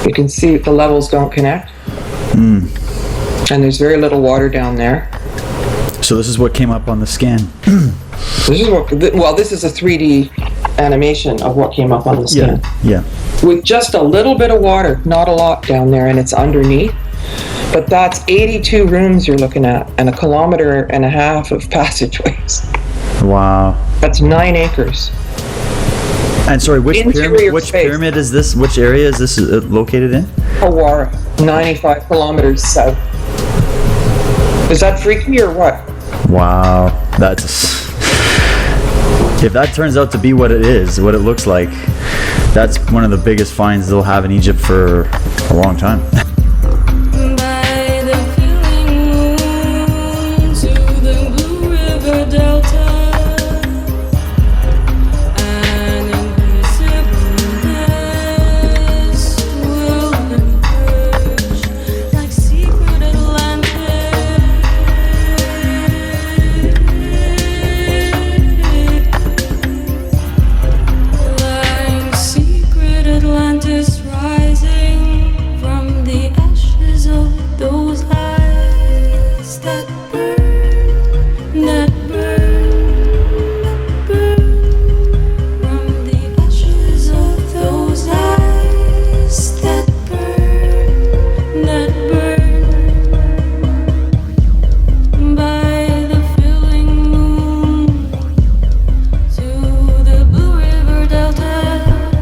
You can see the levels don't connect. And there's very little water down there. So this is what came up on the scan. This is a 3D animation of what came up on the scan. Yeah. With just a little bit of water, not a lot down there, and it's underneath. But that's 82 rooms you're looking at, and 1.5 kilometers of passageways. Wow. That's 9 acres. And sorry, which pyramid is this? Which area is this located in? Hawara, 95 kilometers south. Is that freaky or what? Wow, if that turns out to be what it is, what it looks like, that's one of the biggest finds they'll have in Egypt for a long time.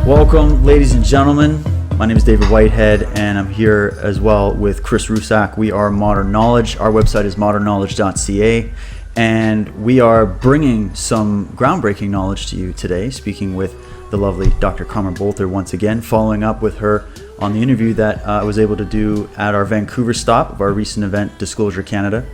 Welcome, ladies and gentlemen. My name is David Whitehead, and I'm here as well with Chris Rusak. We are Modern Knowledge. Our website is modernknowledge.ca, and we are bringing some groundbreaking knowledge to you today, speaking with the lovely Dr. Carmen Bolter once again, following up with her on the interview that I was able to do at our Vancouver stop of our recent event, Disclosure Canada.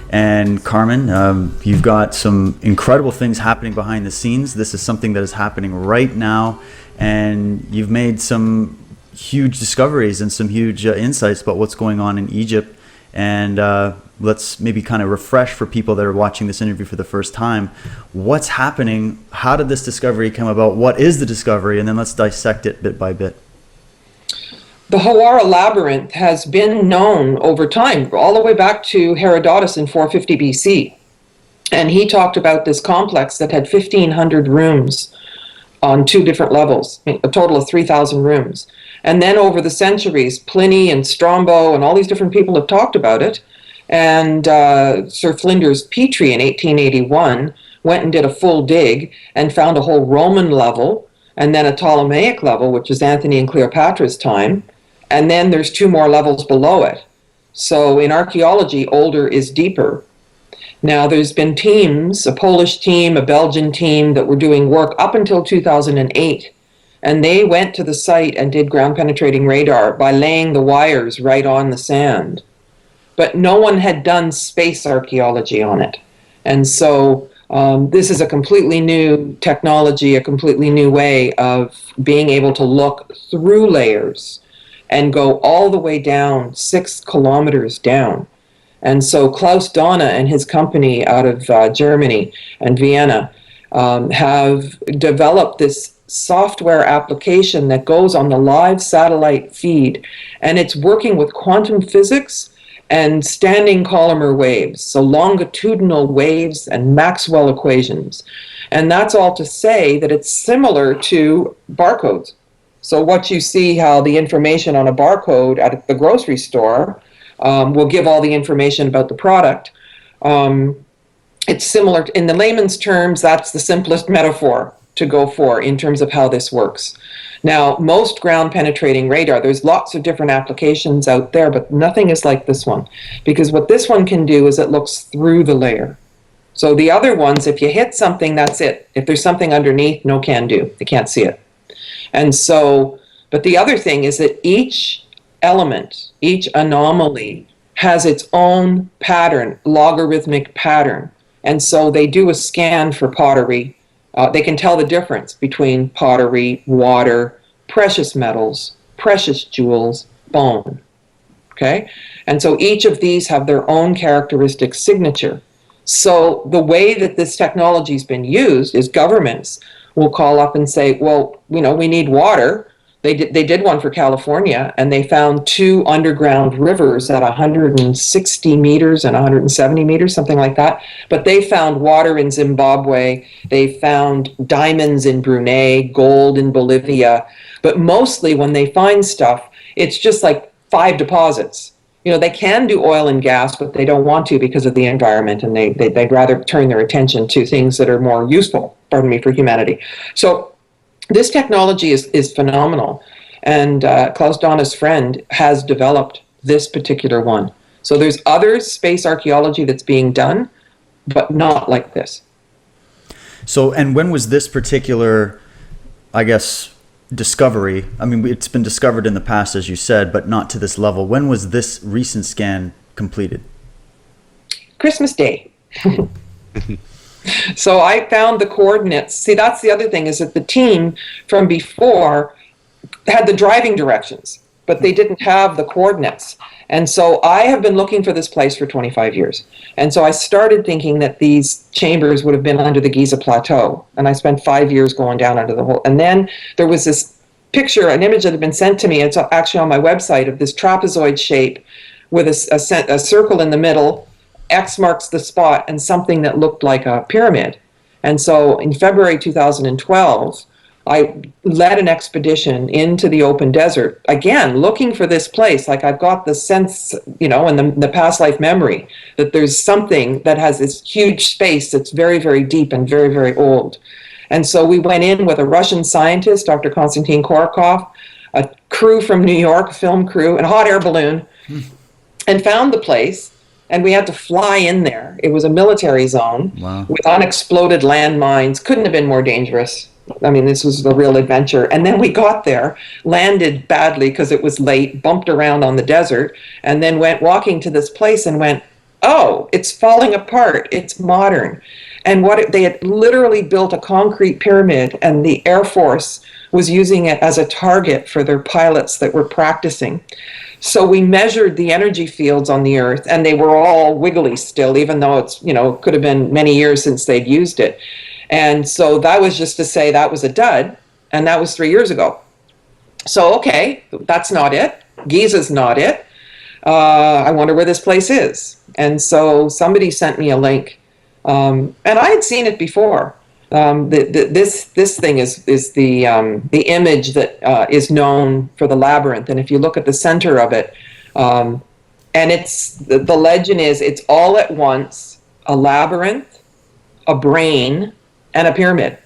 And Carmen, you've got some incredible things happening behind the scenes. This is something that is happening right now, and you've made some huge discoveries and some huge insights about what's going on in Egypt. And let's maybe kind of refresh for people that are watching this interview for the first time. What's happening? How did this discovery come about? What is the discovery? And then let's dissect it bit by bit. The Hawara Labyrinth has been known over time, all the way back to Herodotus in 450 BC. And he talked about this complex that had 1,500 rooms on 2 different levels, a total of 3,000 rooms. And then over the centuries, Pliny and Strombo and all these different people have talked about it. And Sir Flinders Petrie in 1881 went and did a full dig and found a whole Roman level, and then a Ptolemaic level, which is Antony and Cleopatra's time. And then there's 2 more levels below it. So in archaeology, older is deeper. Now there's been teams, a Polish team, a Belgian team, that were doing work up until 2008. And they went to the site and did ground penetrating radar by laying the wires right on the sand. But no one had done space archaeology on it. And so this is a completely new technology, a completely new way of being able to look through layers and go all the way down 6 kilometers down. And so Klaus Donner and his company out of Germany and Vienna have developed this software application that goes on the live satellite feed, and it's working with quantum physics and standing columnar waves, so longitudinal waves and Maxwell equations. And that's all to say that it's similar to barcodes. So what you see, how the information on a barcode at the grocery store will give all the information about the product. It's similar, in the layman's terms, that's the simplest metaphor to go for in terms of how this works. Now, most ground penetrating radar, there's lots of different applications out there, but nothing is like this one. Because what this one can do is it looks through the layer. So the other ones, if you hit something, that's it. If there's something underneath, no can do. You can't see it. And so, but the other thing is that each element, each anomaly has its own pattern, logarithmic pattern. And so they do a scan for pottery. They can tell the difference between pottery, water, precious metals, precious jewels, bone. Okay? And so each of these have their own characteristic signature. So the way that this technology has been used is governments will call up and say, well, we need water. They did one for California, and they found two underground rivers at 160 meters and 170 meters, something like that. But they found water in Zimbabwe. They found diamonds in Brunei, gold in Bolivia. But mostly when they find stuff, it's just like 5 deposits. They can do oil and gas, but they don't want to because of the environment, and they'd rather turn their attention to things that are more useful, for humanity. So this technology is phenomenal, and Klaus Donna's friend has developed this particular one. So there's other space archaeology that's being done, but not like this. So, and when was this particular, I guess, discovery? I mean, it's been discovered in the past, as you said, but not to this level. When was this recent scan completed? Christmas Day. So I found the coordinates. See, that's the other thing, is that the team from before had the driving directions, but they didn't have the coordinates. And so I have been looking for this place for 25 years. And so I started thinking that these chambers would have been under the Giza Plateau. And I spent 5 years going down under the hole. And then there was this picture, an image that had been sent to me. It's actually on my website, of this trapezoid shape with a circle in the middle. X marks the spot, and something that looked like a pyramid. And so in February 2012, I led an expedition into the open desert, again, looking for this place. Like, I've got the sense, and the past life memory, that there's something that has this huge space that's very, very deep and very, very old. And so we went in with a Russian scientist, Dr. Konstantin Korakov, a crew from New York, a film crew, and a hot air balloon, and found the place. And we had to fly in there. It was a military zone. Wow. With unexploded landmines. Couldn't have been more dangerous. I mean, this was a real adventure. And then we got there, landed badly because it was late, bumped around on the desert, and then went walking to this place and went, oh, it's falling apart. It's modern. And they had literally built a concrete pyramid, and the Air Force was using it as a target for their pilots that were practicing. So we measured the energy fields on the Earth, and they were all wiggly still, even though it's, could have been many years since they'd used it. And so that was just to say that was a dud, and that was 3 years ago. So, okay, that's not it. Giza's not it. I wonder where this place is. And so somebody sent me a link, and I had seen it before. This thing is the image that is known for the labyrinth, and if you look at the center of it, and it's the legend is it's all at once a labyrinth, a brain, and a pyramid.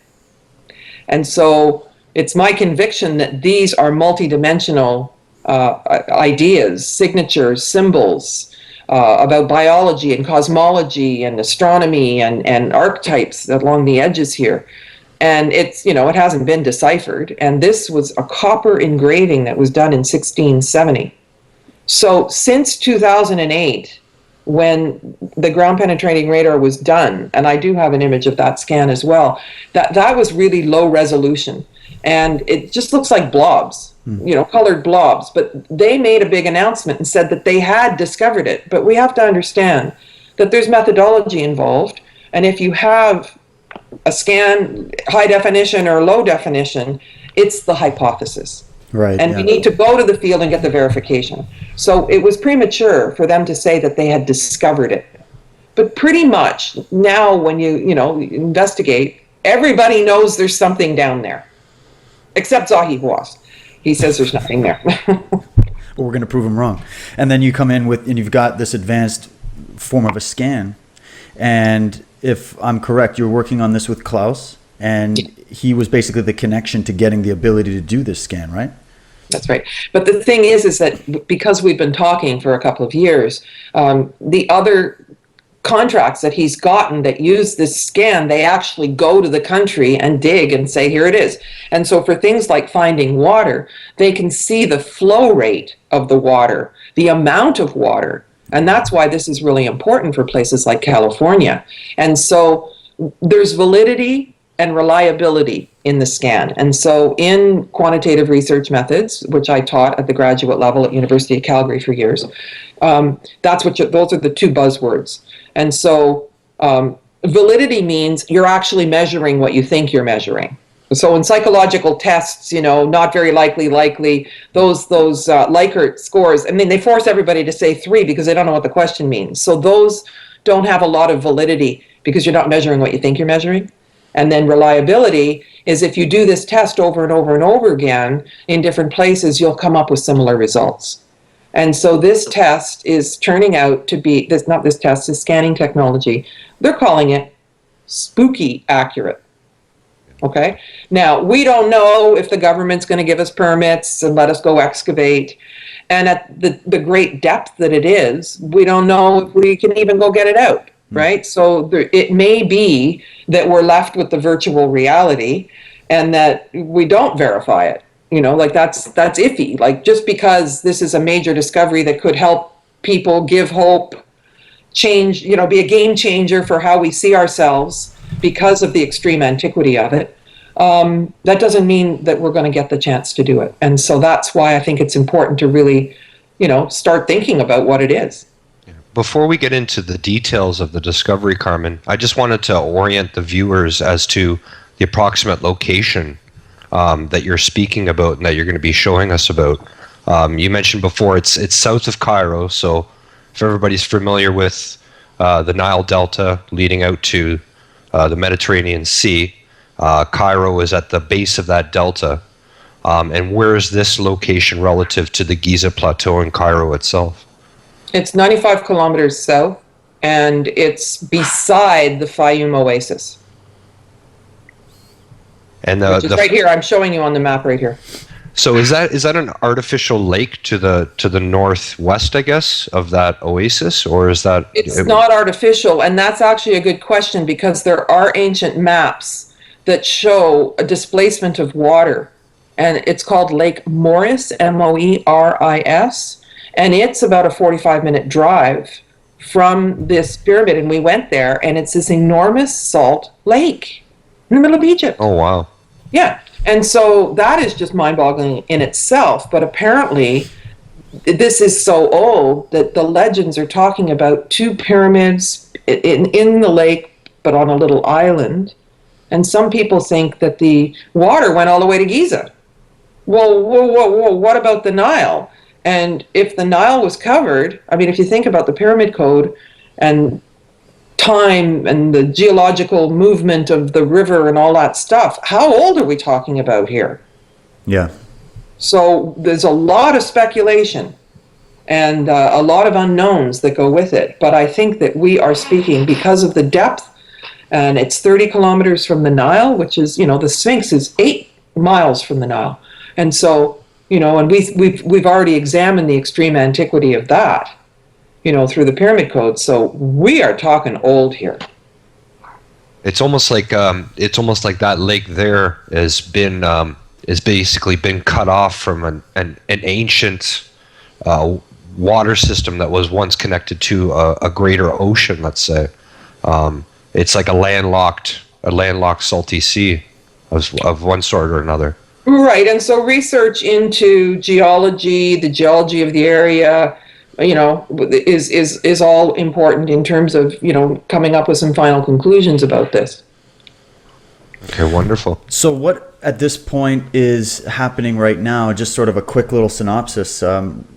And so it's my conviction that these are multidimensional ideas, signatures, symbols, about biology and cosmology and astronomy and archetypes along the edges here. And it's, it hasn't been deciphered. And this was a copper engraving that was done in 1670. So since 2008, when the ground penetrating radar was done, and I do have an image of that scan as well, that was really low resolution. And it just looks like blobs. Colored blobs, but they made a big announcement and said that they had discovered it. But we have to understand that there's methodology involved, and if you have a scan, high definition or low definition, it's the hypothesis. Right. And we need to go to the field and get the verification. So it was premature for them to say that they had discovered it. But pretty much now when you investigate, everybody knows there's something down there, except Zahi Hawass. He says there's nothing there. Well, we're going to prove him wrong. And then you come in and you've got this advanced form of a scan. And if I'm correct, you're working on this with Klaus, and he was basically the connection to getting the ability to do this scan, right? That's right. But the thing is that because we've been talking for a couple of years, the other contracts that he's gotten that use this scan, they actually go to the country and dig and say, here it is. And so for things like finding water, they can see the flow rate of the water, the amount of water. And that's why this is really important for places like California. And so there's validity and reliability in the scan. And so in quantitative research methods, which I taught at the graduate level at University of Calgary for years, those are the two buzzwords. And so validity means you're actually measuring what you think you're measuring. So in psychological tests, not very likely, likely, those Likert scores, I mean, they force everybody to say 3 because they don't know what the question means. So those don't have a lot of validity because you're not measuring what you think you're measuring. And then reliability is if you do this test over and over and over again in different places, you'll come up with similar results. And so this test is turning out to be, this scanning technology, they're calling it spooky accurate. Okay. Now, we don't know if the government's going to give us permits and let us go excavate. And at the great depth that it is, we don't know if we can even go get it out, right? So it may be that we're left with the virtual reality and that we don't verify it. Like that's iffy. Like just because this is a major discovery that could help people, give hope, change, be a game changer for how we see ourselves, because of the extreme antiquity of it, that doesn't mean that we're going to get the chance to do it. And so that's why I think it's important to really, start thinking about what it is. Before we get into the details of the discovery, Carmen, I just wanted to orient the viewers as to the approximate location that you're speaking about and that you're going to be showing us about. You mentioned before it's south of Cairo, so if everybody's familiar with the Nile Delta leading out to the Mediterranean Sea, Cairo is at the base of that delta. And where is this location relative to the Giza Plateau in Cairo itself? It's 95 kilometers south, and it's beside the Fayum Oasis. And which is right here. I'm showing you on the map right here. So is that an artificial lake to the northwest, I guess, of that oasis, or is that? It's not artificial, and that's actually a good question because there are ancient maps that show a displacement of water, and it's called Lake Moeris, Moeris, and it's about a 45-minute drive from this pyramid, and we went there, and it's this enormous salt lake in the middle of Egypt. Oh, wow. Yeah. And so that is just mind-boggling in itself. But apparently, this is so old that the legends are talking about 2 pyramids in the lake, but on a little island. And some people think that the water went all the way to Giza. Whoa, what about the Nile? And if the Nile was covered, I mean, if you think about the pyramid code and time and the geological movement of the river and all that stuff, how old are we talking about here? Yeah. So there's a lot of speculation and a lot of unknowns that go with it. But I think that we are speaking because of the depth, and it's 30 kilometers from the Nile, which is, the Sphinx is 8 miles from the Nile. And so, and we've already examined the extreme antiquity of that, through the pyramid code. So we are talking old here. It's almost like that lake there has basically been cut off from an ancient water system that was once connected to a greater ocean. Let's say it's like a landlocked salty sea of one sort or another. Right, and so research into geology, the geology of the area, is all important in terms of, coming up with some final conclusions about this. Okay, wonderful. So what at this point is happening right now? Just sort of a quick little synopsis.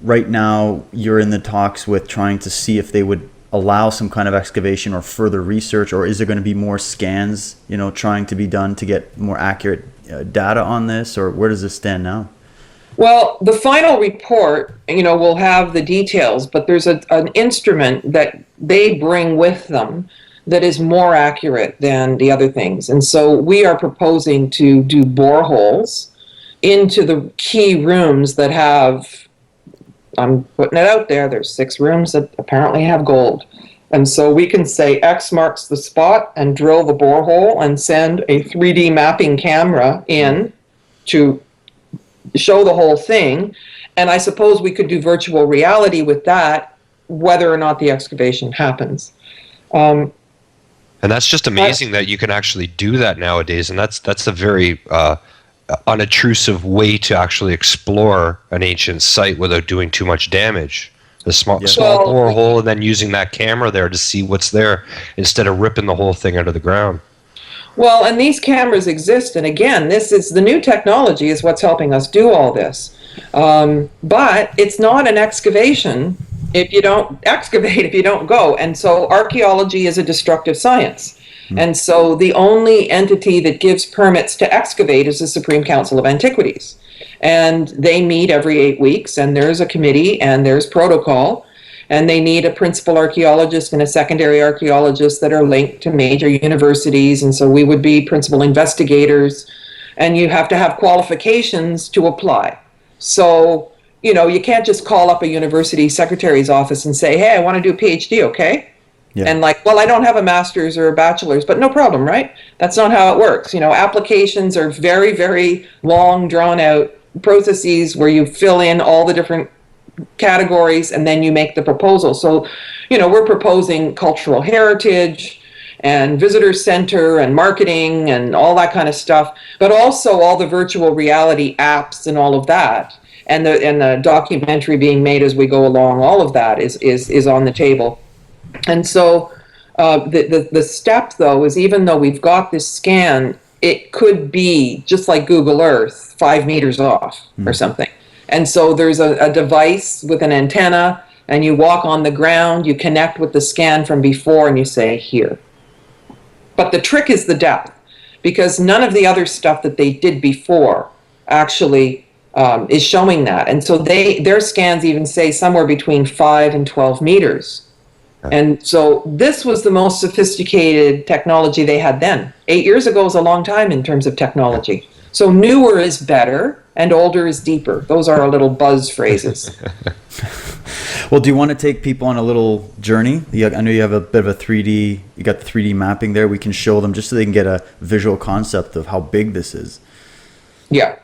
Right now, you're in the talks with trying to see if they would allow some kind of excavation or further research, or is there going to be more scans, trying to be done to get more accurate data on this, or where does this stand now? Well, the final report, will have the details, but there's an instrument that they bring with them that is more accurate than the other things. And so we are proposing to do boreholes into the key rooms that have, I'm putting it out there, there's 6 rooms that apparently have gold. And so we can say X marks the spot and drill the borehole and send a 3D mapping camera in to show the whole thing. And I suppose we could do virtual reality with that, whether or not the excavation happens. And that's just amazing that you can actually do that nowadays. And that's a very unobtrusive way to actually explore an ancient site without doing too much damage. The small borehole, and then using that camera there to see what's there instead of ripping the whole thing out of the ground. Well, and these cameras exist, and again, this is the new technology is what's helping us do all this. But it's not an excavation if you don't excavate, if you don't go. And so archaeology is a destructive science. And so the only entity that gives permits to excavate is the Supreme Council of Antiquities. And they meet every 8 weeks, and there's a committee, and there's protocol. And they need a principal archaeologist and a secondary archaeologist that are linked to major universities. And so we would be principal investigators. And you have to have qualifications to apply. So, you know, you can't just call up a university secretary's office and say, hey, I want to do a PhD, okay? Yeah. And like, well, I don't have a master's or a bachelor's, but no problem, right? That's not how it works. You know, applications are very, very long, drawn out processes where you fill in all the different categories and then you make the proposal. So, you know, we're proposing cultural heritage and visitor center and marketing and all that kind of stuff, but also all the virtual reality apps and all of that. And the documentary being made as we go along, all of that is on the table. And so the step, though, is even though we've got this scan, it could be just like Google Earth, 5 meters off or something. And so there's a device with an antenna, and you walk on the ground, you connect with the scan from before, and you say, here. But the trick is the depth, because none of the other stuff that they did before actually is showing that. And so their scans even say somewhere between 5 and 12 meters. And so this was the most sophisticated technology they had then. 8 years ago is a long time in terms of technology. So newer is better and older is deeper. Those are our little buzz phrases. Well, do you want to take people on a little journey? I know you have a bit of a 3D, you got the 3D mapping there. We can show them just so they can get a visual concept of how big this is. Yeah.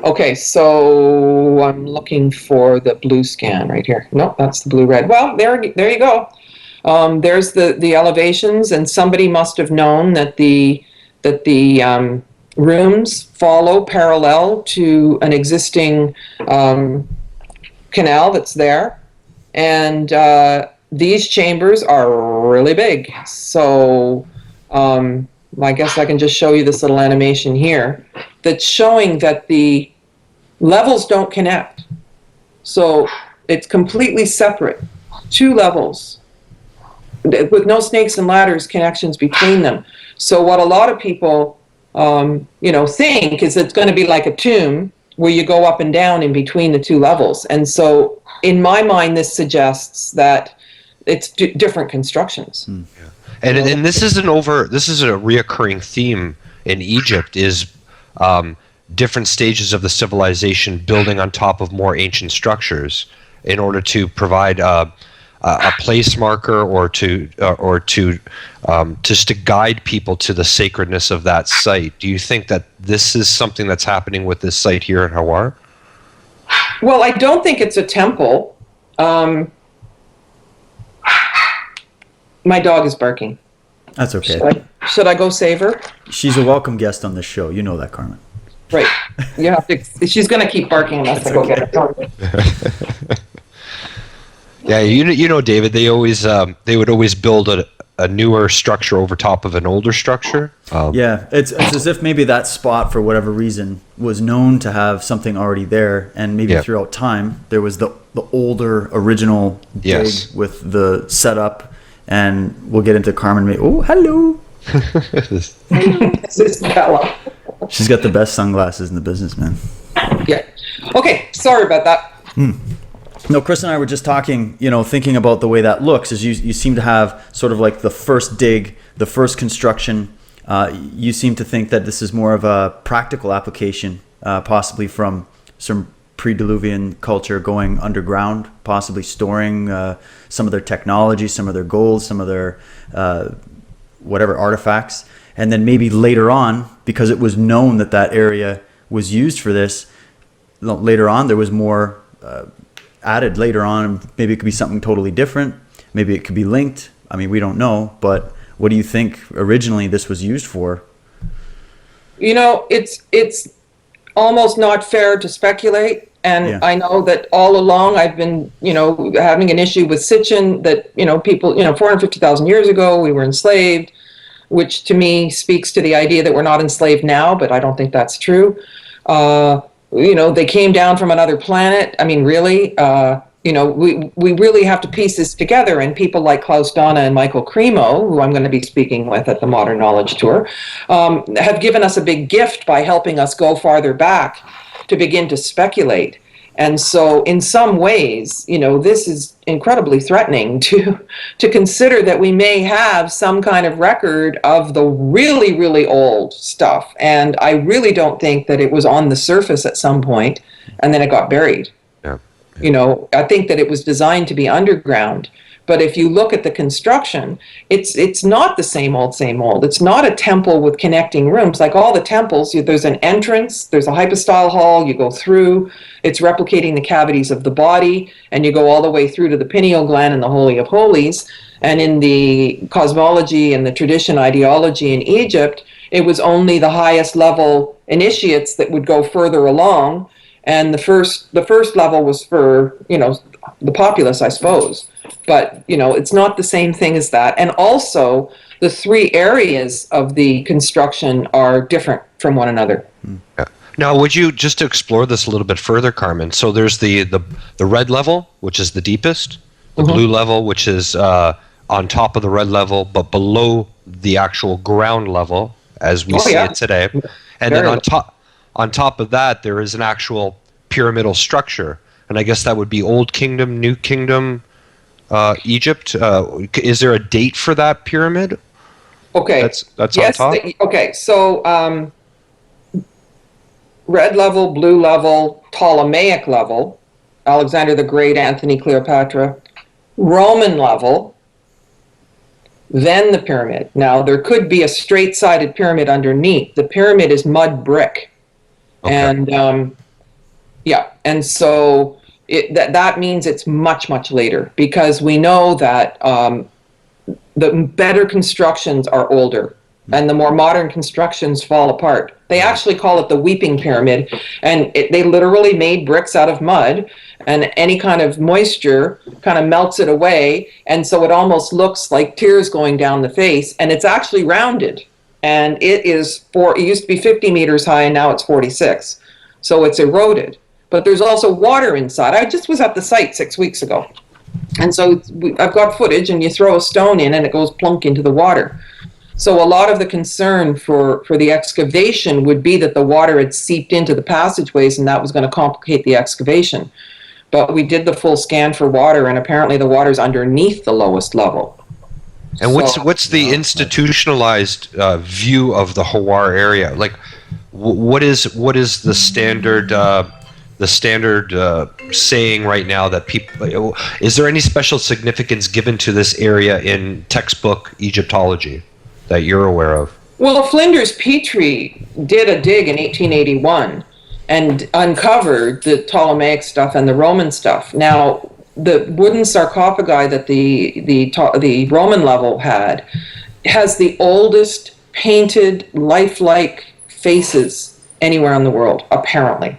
Okay, so I'm looking for the blue scan right here. Nope, that's the blue-red. Well, there you go. There's the elevations, and somebody must have known that the rooms follow parallel to an existing canal that's there, and these chambers are really big. So I guess I can just show you this little animation here that's showing that the levels don't connect. So it's completely separate, 2 levels, with no snakes and ladders connections between them. So what a lot of people, think is it's going to be like a tomb where you go up and down in between the 2 levels. And so in my mind, this suggests that it's different constructions. Yeah. And this is a reoccurring theme in Egypt is different stages of the civilization building on top of more ancient structures in order to provide a place marker or just to guide people to the sacredness of that site. Do you think that this is something that's happening with this site here in Hawara? Well, I don't think it's a temple. My dog is barking. That's okay. Should I go save her? She's a welcome guest on this show. You know that, Carmen. Right. You have to. She's going to keep barking unless I go get her. Yeah, you know, David. They would always build a newer structure over top of an older structure. Yeah, it's as if maybe that spot, for whatever reason, was known to have something already there, and maybe throughout time there was the older original dig with the setup. And we'll get into Carmen. Oh, hello. This is Bella. She's got the best sunglasses in the business, man. Yeah. Okay. Sorry about that. No, Chris and I were just talking, thinking about the way that looks, is you seem to have sort of like the first dig, the first construction. You seem to think that this is more of a practical application, possibly from some pre-Diluvian culture going underground, possibly storing some of their technology, some of their gold, some of their whatever artifacts. And then maybe later on, because it was known that area was used for this, later on there was more added later on. Maybe it could be something totally different. Maybe it could be linked. I mean, we don't know. But what do you think originally this was used for? It's almost not fair to speculate. And I know that all along I've been, having an issue with Sitchin that, people, 450,000 years ago, we were enslaved. which to me speaks to the idea that we're not enslaved now, but I don't think that's true. They came down from another planet. I mean, really, we really have to piece this together. And people like Klaus Donna and Michael Cremo, who I'm going to be speaking with at the Modern Knowledge Tour, have given us a big gift by helping us go farther back to begin to speculate. And so in some ways, this is incredibly threatening to consider that we may have some kind of record of the really, really old stuff. And I really don't think that it was on the surface at some point and then it got buried. Yeah. I think that it was designed to be underground. But if you look at the construction, it's not the same old. It's not a temple with connecting rooms. Like all the temples, there's an entrance, there's a hypostyle hall, you go through, it's replicating the cavities of the body, and you go all the way through to the pineal gland and the Holy of Holies. And in the cosmology and the tradition ideology in Egypt, it was only the highest level initiates that would go further along. And the first level was for, the populace, I suppose. But, it's not the same thing as that. And also, the three areas of the construction are different from one another. Yeah. Now, would you, just to explore this a little bit further, Carmen, so there's the red level, which is the deepest, the blue level, which is on top of the red level, but below the actual ground level, as we see it today. And then on top of that, there is an actual pyramidal structure. And I guess that would be Old Kingdom, New Kingdom, Egypt. Is there a date for that pyramid? Okay. That's yes, on top? Okay, so red level, blue level, Ptolemaic level, Alexander the Great, Anthony, Cleopatra, Roman level, then the pyramid. Now, there could be a straight-sided pyramid underneath. The pyramid is mud brick. Okay. And, and so that means it's much, much later, because we know that the better constructions are older, and the more modern constructions fall apart. They actually call it the Weeping Pyramid, and they literally made bricks out of mud, and any kind of moisture kind of melts it away, and so it almost looks like tears going down the face, and it's actually rounded. And it used to be 50 meters high, and now it's 46. So it's eroded. But there's also water inside. I just was at the site 6 weeks ago. And so I've got footage, and you throw a stone in, and it goes plunk into the water. So a lot of the concern for the excavation would be that the water had seeped into the passageways, and that was going to complicate the excavation. But we did the full scan for water, and apparently the water's underneath the lowest level. And what's the institutionalized view of the Hawara area? Like, what is the standard saying right now that people? Is there any special significance given to this area in textbook Egyptology that you're aware of? Well, Flinders Petrie did a dig in 1881 and uncovered the Ptolemaic stuff and the Roman stuff. Now, the wooden sarcophagi that the Roman level has the oldest painted lifelike faces anywhere in the world, apparently.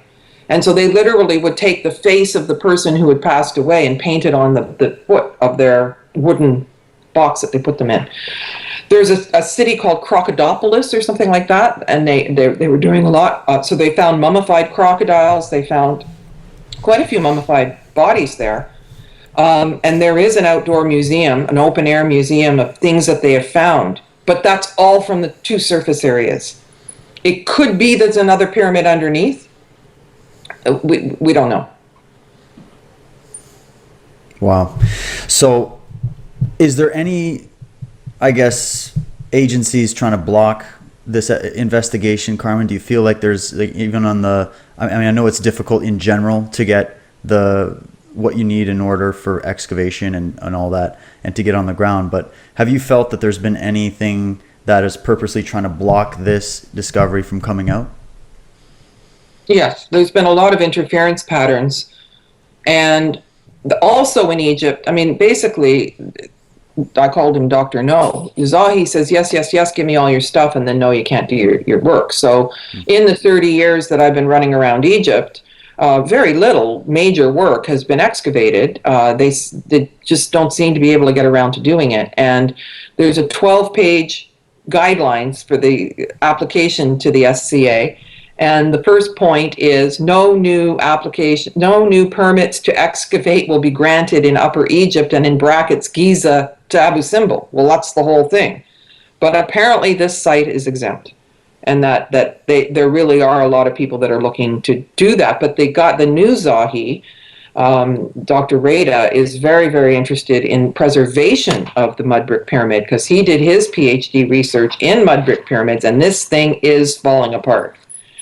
And so they literally would take the face of the person who had passed away and paint it on the foot of their wooden box that they put them in. There's a city called Crocodipolis or something like that, and they were doing a lot. So they found mummified crocodiles. They found quite a few mummified bodies there. And there is an outdoor museum, an open-air museum of things that they have found. But that's all from the two surface areas. It could be there's another pyramid underneath. We don't know. Wow. So is there any, I guess, agencies trying to block this investigation, Carmen? Do you feel like there's, like, even on the, I mean, I know it's difficult in general to get what you need in order for excavation and all that, and to get on the ground, but have you felt that there's been anything that is purposely trying to block this discovery from coming out? Yes, there's been a lot of interference patterns. And also in Egypt, I mean, basically, I called him Dr. No. Zahi says, yes, yes, yes, give me all your stuff, and then no, you can't do your work. So in the 30 years that I've been running around Egypt, very little major work has been excavated. They just don't seem to be able to get around to doing it. And there's a 12-page guidelines for the application to the SCA. And the first point is no new permits to excavate will be granted in Upper Egypt and in brackets Giza to Abu Simbel. Well, that's the whole thing. But apparently this site is exempt, and that there really are a lot of people that are looking to do that. But they got the new Zahi, Dr. Rada, is very, very interested in preservation of the mud brick pyramid because he did his PhD research in mud brick pyramids, and this thing is falling apart.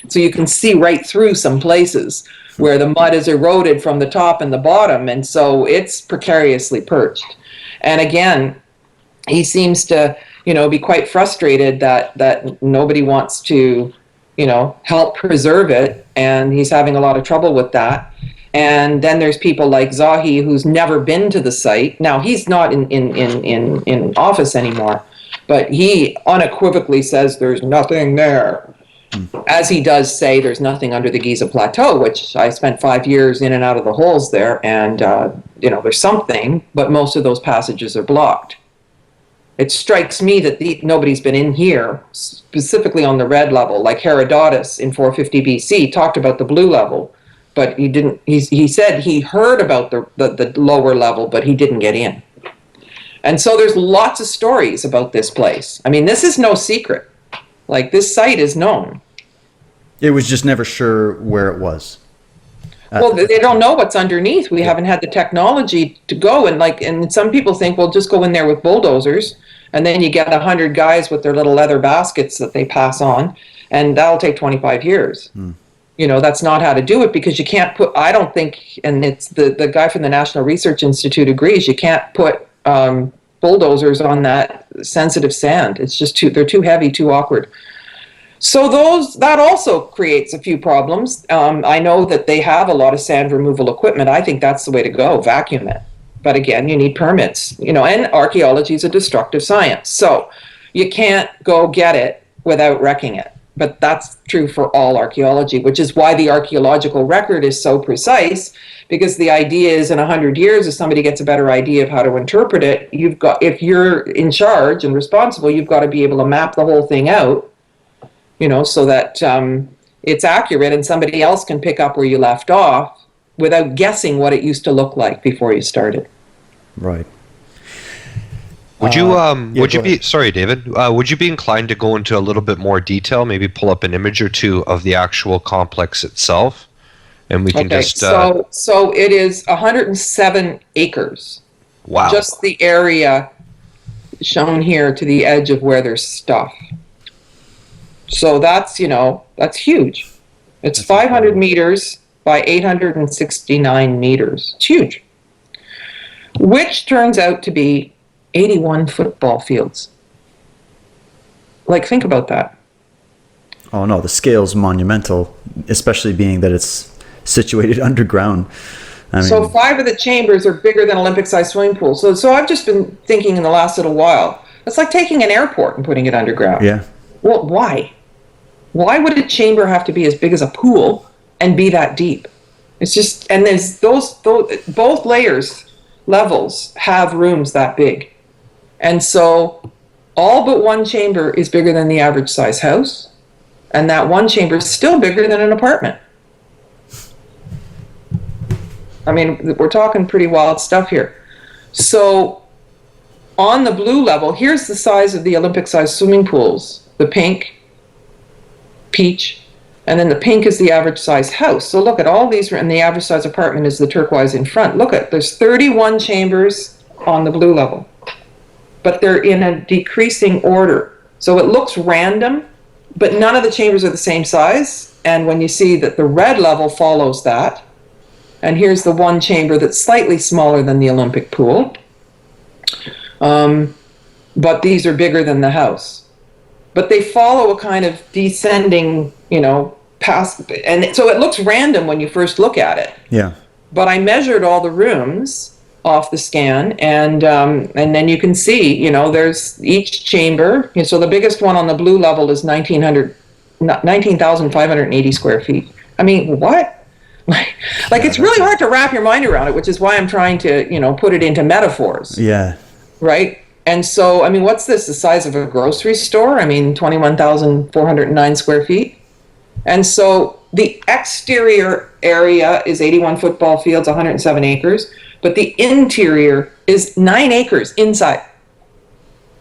So you can see right through some places where the mud is eroded from the top and the bottom, and so it's precariously perched. And again, he seems to, be quite frustrated that nobody wants to, help preserve it, and he's having a lot of trouble with that. And then there's people like Zahi, who's never been to the site. Now, he's not in office anymore, but he unequivocally says there's nothing there. As he does say, there's nothing under the Giza Plateau, which I spent 5 years in and out of the holes there, and, there's something, but most of those passages are blocked. It strikes me that nobody's been in here, specifically on the red level, like Herodotus in 450 BC talked about the blue level, but he didn't. He said he heard about the lower level, but he didn't get in. And so there's lots of stories about this place. I mean, this is no secret. Like, this site is known. It was just never sure where it was. Well, they don't know what's underneath. We haven't had the technology to go, and some people think, well, just go in there with bulldozers, and then you get 100 guys with their little leather baskets that they pass on, and that'll take 25 years. That's not how to do it, because you can't put, I don't think, and it's the guy from the National Research Institute agrees, you can't put bulldozers on that sensitive sand. It's just they're too heavy, too awkward. So that also creates a few problems. I know that they have a lot of sand removal equipment. I think that's the way to go, vacuum it. But again, you need permits, and archaeology is a destructive science. So you can't go get it without wrecking it. But that's true for all archaeology, which is why the archaeological record is so precise, because the idea is in 100 years, if somebody gets a better idea of how to interpret it, if you're in charge and responsible, you've got to be able to map the whole thing out, so that it's accurate and somebody else can pick up where you left off without guessing what it used to look like before you started. Right. Would you be, sorry, David, would you be inclined to go into a little bit more detail, maybe pull up an image or two of the actual complex itself? And we can just... So it is 107 acres. Wow. Just the area shown here to the edge of where there's stuff. So that's huge. It's 500 meters by 869 meters. It's huge. Which turns out to be 81 football fields. Think about that. Oh no, the scale's monumental, especially being that it's situated underground. So 5 of the chambers are bigger than Olympic-sized swimming pools. So I've just been thinking in the last little while, it's like taking an airport and putting it underground. Yeah. Well, why? Why would a chamber have to be as big as a pool and be that deep? It's just, and there's both levels have rooms that big. And so all but one chamber is bigger than the average size house, and that one chamber is still bigger than an apartment. I mean, we're talking pretty wild stuff here. So on the blue level, here's the size of the Olympic-sized swimming pools, the pink, peach, and then the pink is the average size house. So look at all these, and the average size apartment is the turquoise in front. There's 31 chambers on the blue level, but they're in a decreasing order. So it looks random, but none of the chambers are the same size. And when you see that the red level follows that, and here's the one chamber that's slightly smaller than the Olympic pool, but these are bigger than the house. But they follow a kind of descending, path, and so it looks random when you first look at it. Yeah. But I measured all the rooms off the scan, and then you can see, there's each chamber. So the biggest one on the blue level is 19,580 square feet. I mean, what? Like it's really hard to wrap your mind around it, which is why I'm trying to, put it into metaphors. Yeah. Right? And so, I mean, what's this, the size of a grocery store? I mean, 21,409 square feet. And so the exterior area is 81 football fields, 107 acres, but the interior is 9 acres inside.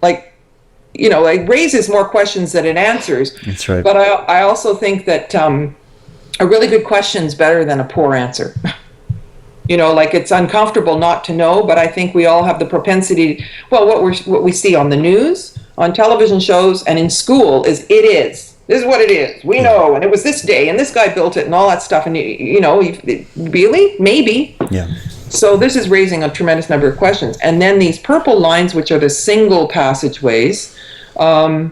Like, you know, it raises more questions than it answers. That's right. But I also think that a really good question is better than a poor answer. You know, like, it's uncomfortable not to know, but I think we all have the propensity. Well, what we see on the news, on television shows, and in school is this is what it is. We know, and it was this day, and this guy built it, and all that stuff. And you know, really, maybe. Yeah. So this is raising a tremendous number of questions. And then these purple lines, which are the single passageways, are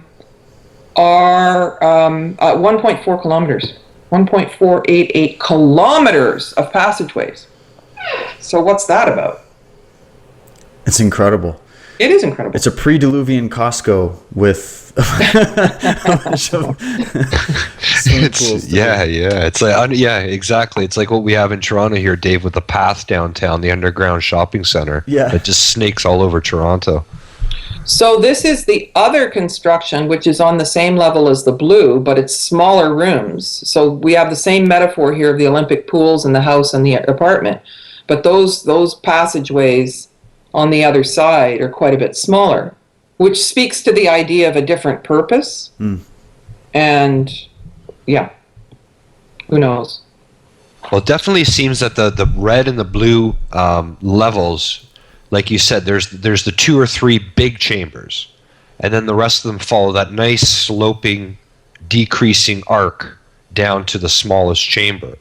1.4 kilometers, 1.488 kilometers of passageways. So what's that about? It's incredible. It is incredible. It's a pre-Diluvian Costco with a bunch of swimming pools. Yeah. It's like, yeah, exactly. It's like what we have in Toronto here, Dave, with the path downtown, the underground shopping center. Yeah. That just snakes all over Toronto. So this is the other construction, which is on the same level as the blue, but it's smaller rooms. So we have the same metaphor here of the Olympic pools and the house and the apartment. But those passageways on the other side are quite a bit smaller, which speaks to the idea of a different purpose. And yeah, who knows? Well, it definitely seems that the red and the blue levels, like you said, there's the 2 or 3 big chambers, and then the rest of them follow that nice sloping, decreasing arc down to the smallest chamber.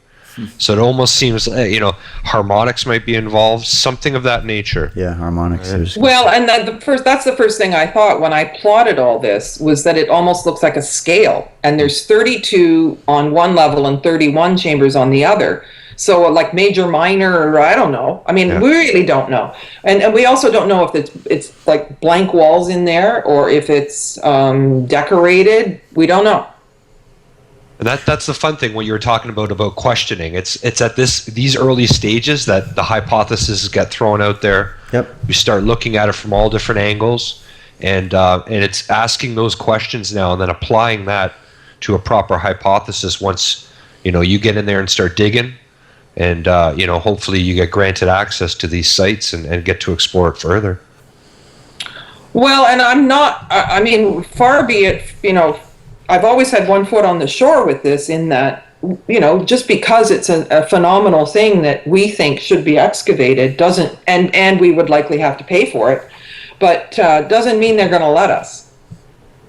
So it almost seems, harmonics might be involved, something of that nature. Yeah, harmonics. Well, and that's the first thing I thought when I plotted all this, was that it almost looks like a scale, and there's 32 on one level and 31 chambers on the other. So like major, minor, or I don't know. I mean, we really don't know. And we also don't know if it's like blank walls in there, or if it's decorated. We don't know. And that's the fun thing when you were talking about questioning. It's at these early stages that the hypotheses get thrown out there. Yep. We start looking at it from all different angles, and it's asking those questions now and then applying that to a proper hypothesis once you get in there and start digging, and hopefully you get granted access to these sites and get to explore it further. Well, and I mean, far be it, I've always had one foot on the shore with this, in that, just because it's a phenomenal thing that we think should be excavated doesn't, and we would likely have to pay for it, but doesn't mean they're going to let us.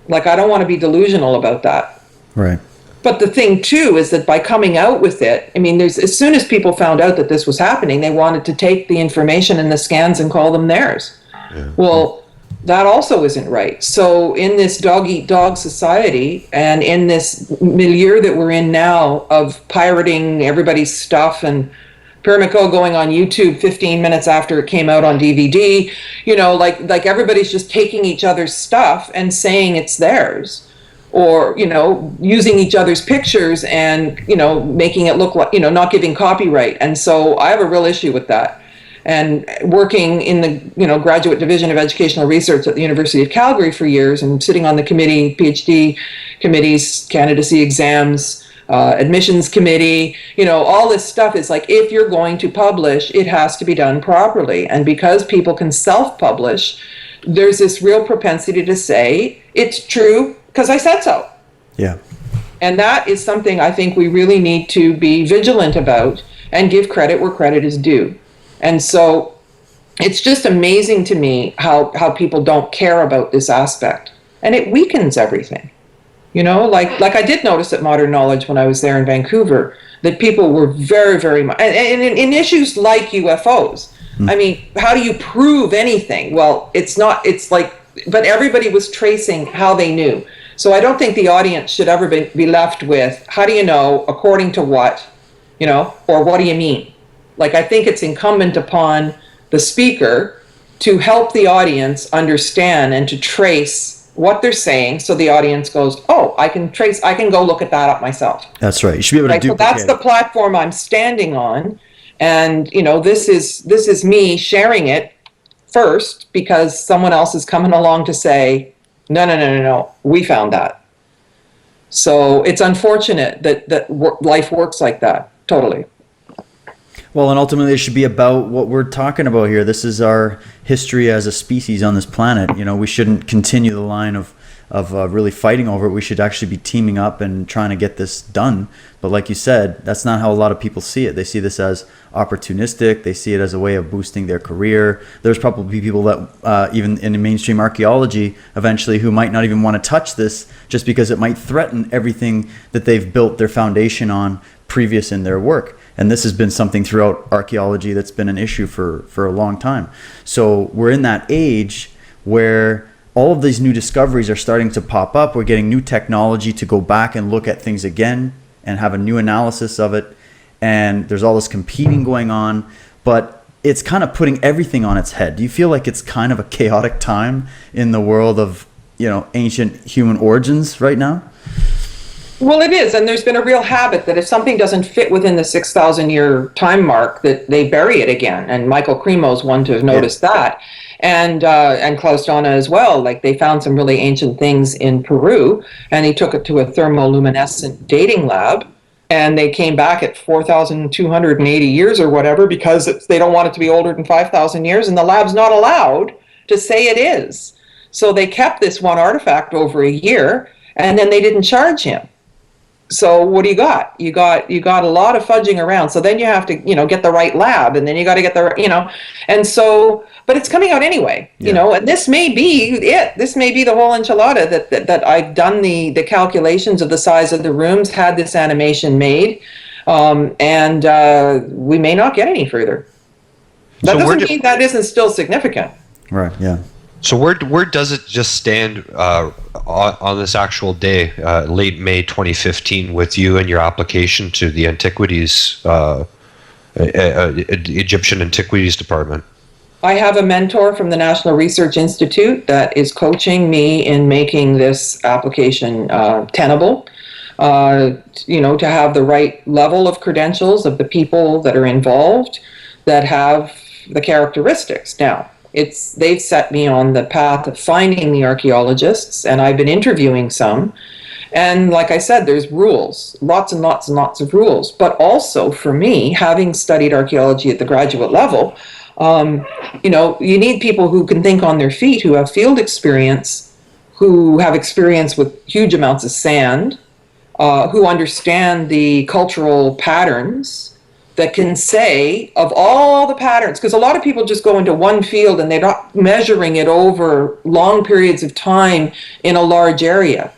Like, I don't want to be delusional about that. Right. But the thing too is that by coming out with it, I mean, as soon as people found out that this was happening, they wanted to take the information and the scans and call them theirs. Yeah. Well, that also isn't right. So in this dog-eat-dog society, and in this milieu that we're in now of pirating everybody's stuff, and Pyramiko going on YouTube 15 minutes after it came out on DVD, like everybody's just taking each other's stuff and saying it's theirs, or using each other's pictures and making it look like not giving copyright. And so I have a real issue with that. And working in the graduate division of educational research at the University of Calgary for years, and sitting on the committee, PhD committees, candidacy exams, admissions committee, all this stuff is like, if you're going to publish, it has to be done properly. And because people can self-publish, there's this real propensity to say, it's true because I said so. Yeah. And that is something I think we really need to be vigilant about and give credit where credit is due. And so it's just amazing to me how people don't care about this aspect. And it weakens everything. Like I did notice at Modern Knowledge when I was there in Vancouver, that people were very, very much, and in issues like UFOs, I mean, how do you prove anything? Well, but everybody was tracing how they knew. So I don't think the audience should ever be left with, how do you know, according to what, or what do you mean? Like, I think it's incumbent upon the speaker to help the audience understand and to trace what they're saying, so the audience goes, oh, I can go look at that up myself. That's right. You should be able to duplicate. So that's the platform I'm standing on, and this is me sharing it first because someone else is coming along to say, no, we found that. So it's unfortunate that life works like that. Totally. Well, and ultimately it should be about what we're talking about here. This is our history as a species on this planet. You know, we shouldn't continue the line of really fighting over it. We should actually be teaming up and trying to get this done. But like you said, that's not how a lot of people see it. They see this as opportunistic. They see it as a way of boosting their career. There's probably people that even in mainstream archaeology eventually who might not even want to touch this just because it might threaten everything that they've built their foundation on previous in their work. And this has been something throughout archaeology that's been an issue for a long time. So we're in that age where all of these new discoveries are starting to pop up. We're getting new technology to go back and look at things again and have a new analysis of it. And there's all this competing going on, but it's kind of putting everything on its head. Do you feel like it's kind of a chaotic time in the world of, you know, ancient human origins right now? Well, it is, and there's been a real habit that if something doesn't fit within the 6,000 year time mark, that they bury it again. And Michael Cremo's one to have noticed that, and Klaus Donna as well. Like, they found some really ancient things in Peru, and he took it to a thermoluminescent dating lab, and they came back at 4,280 years or whatever because they don't want it to be older than 5,000 years, and the lab's not allowed to say it is. So they kept this one artifact over a year, and then they didn't charge him. So what do you got? You got a lot of fudging around. So then you have to, get the right lab, and then you got to get the, and so, but it's coming out anyway, and this may be it. This may be the whole enchilada that I've done the calculations of the size of the rooms, had this animation made, and we may not get any further. That doesn't mean that isn't still significant. Right. Yeah. So where does it just stand on this actual day, late May 2015, with you and your application to the Antiquities, Egyptian Antiquities Department? I have a mentor from the National Research Institute that is coaching me in making this application tenable. To have the right level of credentials of the people that are involved that have the characteristics. Now, they've set me on the path of finding the archaeologists, and I've been interviewing some. And like I said, there's rules, lots and lots and lots of rules. But also for me, having studied archaeology at the graduate level, you need people who can think on their feet, who have field experience, who have experience with huge amounts of sand, who understand the cultural patterns, that can say of all the patterns, because a lot of people just go into one field and they're not measuring it over long periods of time in a large area,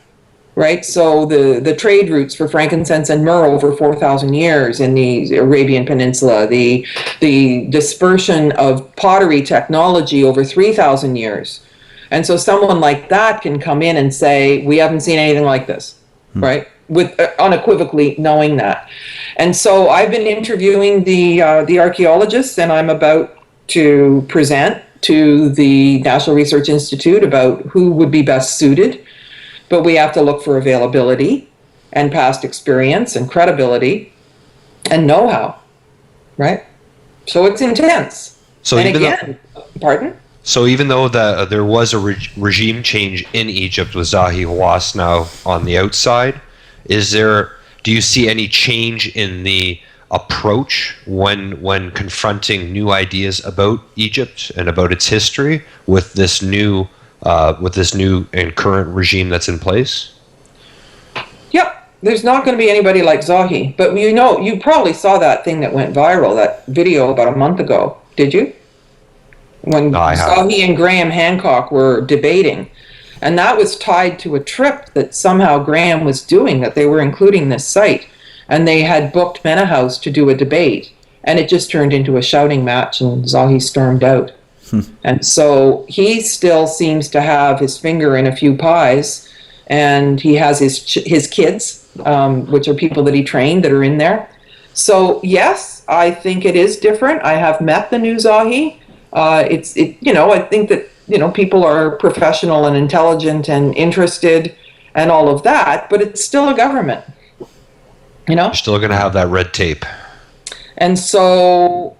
right? So the trade routes for frankincense and myrrh over 4,000 years in the Arabian Peninsula, the dispersion of pottery technology over 3,000 years. And so someone like that can come in and say, we haven't seen anything like this, right? With unequivocally knowing that. And so I've been interviewing the archaeologists, and I'm about to present to the National Research Institute about who would be best suited. But we have to look for availability and past experience and credibility and know-how, right? So it's intense. So and again, pardon? So even though there was a regime change in Egypt with Zahi Hawass now on the outside, do you see any change in the approach when confronting new ideas about Egypt and about its history with this new and current regime that's in place? Yep, there's not going to be anybody like Zahi, but you probably saw that thing that went viral, that video about a month ago, did you? When Zahi and Graham Hancock were debating. And that was tied to a trip that somehow Graham was doing, that they were including this site. And they had booked Mena House to do a debate. And it just turned into a shouting match, and Zahi stormed out. And so he still seems to have his finger in a few pies. And he has his kids, which are people that he trained that are in there. So yes, I think it is different. I have met the new Zahi. I think that people are professional and intelligent and interested and all of that, but it's still a government, You're still going to have that red tape. And so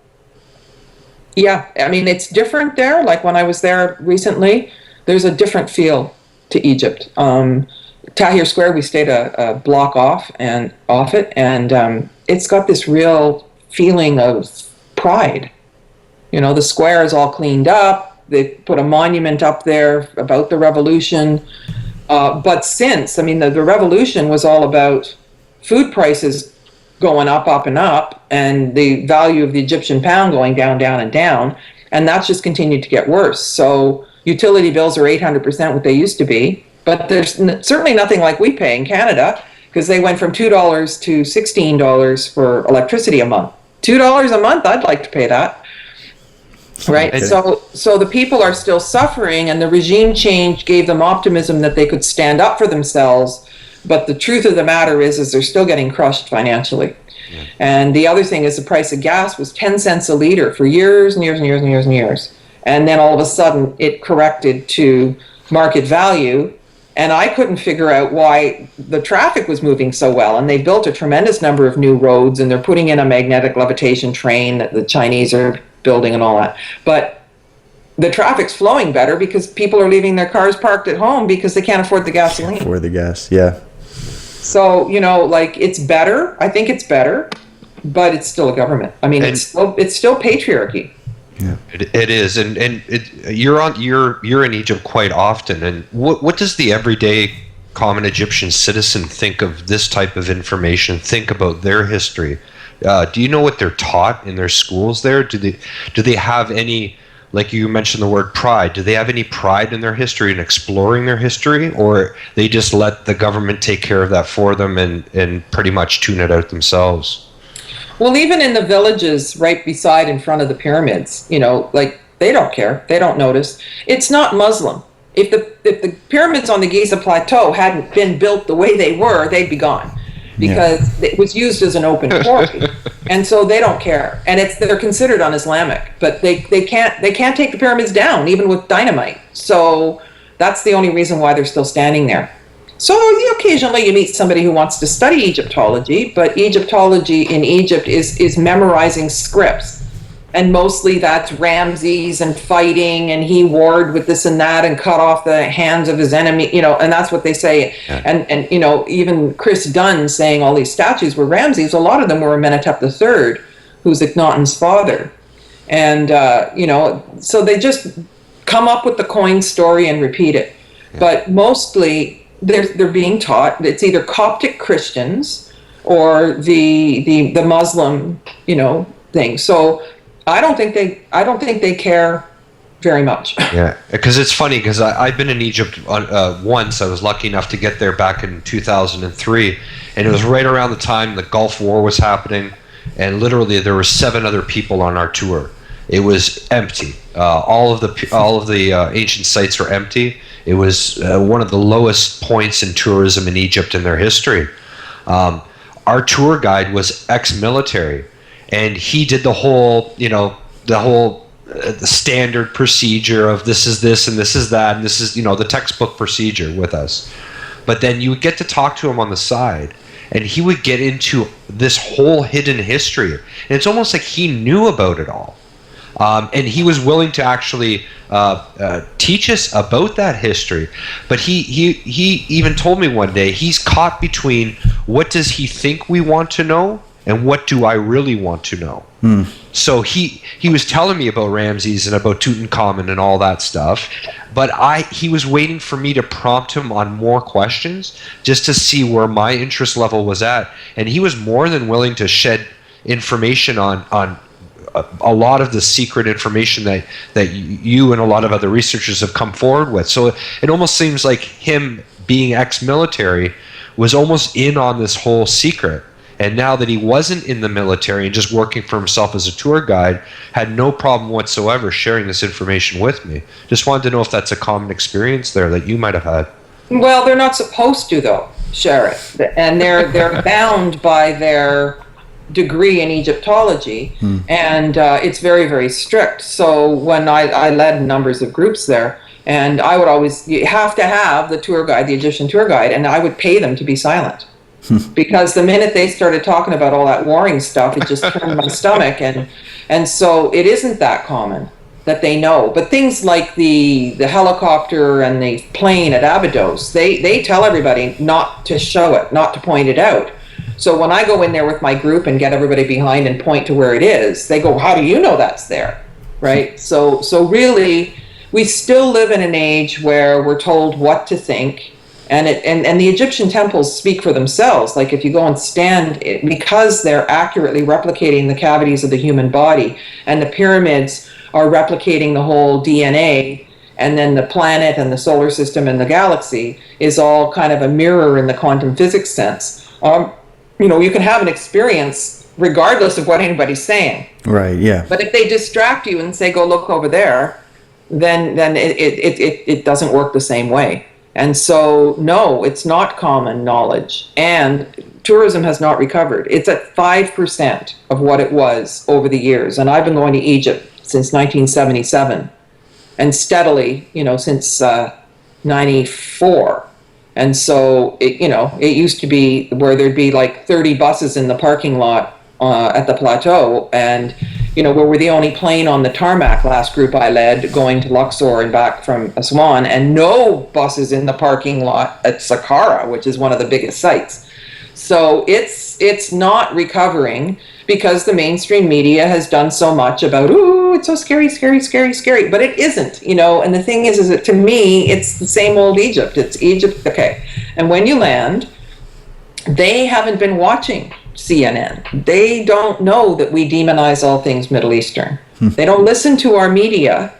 Yeah, I mean, it's different there. Like when I was there recently, there's a different feel to Egypt. Tahrir Square, we stayed a block off it, and it's got this real feeling of pride. You know, the square is all cleaned up. They put a monument up there about the revolution. But since, I mean, the revolution was all about food prices going up, and up, and the value of the Egyptian pound going down, down, and down. And that's just continued to get worse. So utility bills are 800% what they used to be. But there's certainly nothing like we pay in Canada, because they went from $2 to $16 for electricity a month. $2 a month, I'd like to pay that. Right. Okay. So the people are still suffering, and the regime change gave them optimism that they could stand up for themselves. But the truth of the matter is they're still getting crushed financially. Yeah. And the other thing is the price of gas was 10 cents a liter for years and years and years and years and years. And then all of a sudden it corrected to market value. And I couldn't figure out why the traffic was moving so well. And they built a tremendous number of new roads, and they're putting in a magnetic levitation train that the Chinese are building and all that. But the traffic's flowing better because people are leaving their cars parked at home because they can't afford the gasoline. For the gas, yeah. So, you know, like, it's better. I think it's better, but it's still a government. I mean, it's still patriarchy. Yeah, it is, and you're in Egypt quite often. And what does the everyday common Egyptian citizen think of this type of information? Think about their history. Do you know what they're taught in their schools there? Do they have any, like you mentioned the word pride, do they have any pride in their history and exploring their history, or they just let the government take care of that for them and pretty much tune it out themselves? Well, even in the villages right beside in front of the pyramids, you know, like, they don't care. They don't notice. It's not Muslim. If the pyramids on the Giza Plateau hadn't been built the way they were, they'd be gone, because it was used as an open quarry. And so they don't care. And they're considered un-Islamic, but they can't take the pyramids down, even with dynamite. So that's the only reason why they're still standing there. So occasionally you meet somebody who wants to study Egyptology, but Egyptology in Egypt is memorizing scripts. And mostly that's Ramses and fighting, and he warred with this and that and cut off the hands of his enemy, you know, and that's what they say. Yeah. And you know, even Chris Dunn saying all these statues were Ramses, a lot of them were Amenhotep III, who's Akhenaten's father. And, you know, so they just come up with the coin story and repeat it. Yeah. But mostly they're being taught, it's either Coptic Christians or the Muslim, you know, thing. So I don't think they care very much. Yeah, because it's funny, because I've been in Egypt once. I was lucky enough to get there back in 2003, and it was right around the time the Gulf War was happening, and literally there were 7 other people on our tour. It was empty. All of the ancient sites were empty. It was one of the lowest points in tourism in Egypt in their history. Our tour guide was ex-military, and he did the whole the standard procedure of this is this and this is that and this is, you know, the textbook procedure with us. But then you would get to talk to him on the side, and he would get into this whole hidden history, and it's almost like he knew about it all. And he was willing to actually teach us about that history. But he even told me one day he's caught between what does he think we want to know and what do I really want to know. So he was telling me about Ramses and about Tutankhamun and all that stuff, but he was waiting for me to prompt him on more questions just to see where my interest level was at. And he was more than willing to shed information on a lot of the secret information that you and a lot of other researchers have come forward with. So it almost seems like him being ex-military was almost in on this whole secret. And now that he wasn't in the military and just working for himself as a tour guide, had no problem whatsoever sharing this information with me. Just wanted to know if that's a common experience there that you might have had. Well, they're not supposed to, though, share it. And they're bound by their degree in Egyptology, and it's very, very strict. So when I led numbers of groups there, and I would always, you have to have the tour guide, the Egyptian tour guide, and I would pay them to be silent. Because the minute they started talking about all that warring stuff, it just turned my stomach. And so it isn't that common that they know. But things like the helicopter and the plane at Abydos, they tell everybody not to show it, not to point it out. So when I go in there with my group and get everybody behind and point to where it is, they go, how do you know that's there? Right? So really, we still live in an age where we're told what to think. And the Egyptian temples speak for themselves. Like if you go and stand, because they're accurately replicating the cavities of the human body, and the pyramids are replicating the whole DNA, and then the planet and the solar system and the galaxy is all kind of a mirror in the quantum physics sense. You can have an experience regardless of what anybody's saying. Right, yeah. But if they distract you and say, go look over there, then it doesn't work the same way. And so, no, it's not common knowledge. And tourism has not recovered. It's at 5% of what it was over the years. And I've been going to Egypt since 1977, and steadily, since 94. And so, it used to be where there'd be like 30 buses in the parking lot at the plateau, and where we're the only plane on the tarmac, last group I led, going to Luxor and back from Aswan, and no buses in the parking lot at Saqqara, which is one of the biggest sites. So it's not recovering because the mainstream media has done so much about, ooh, it's so scary, scary, scary, scary, but it isn't, and the thing is that to me, it's the same old Egypt. It's Egypt, okay. And when you land, they haven't been watching CNN. They don't know that we demonize all things Middle Eastern. They don't listen to our media,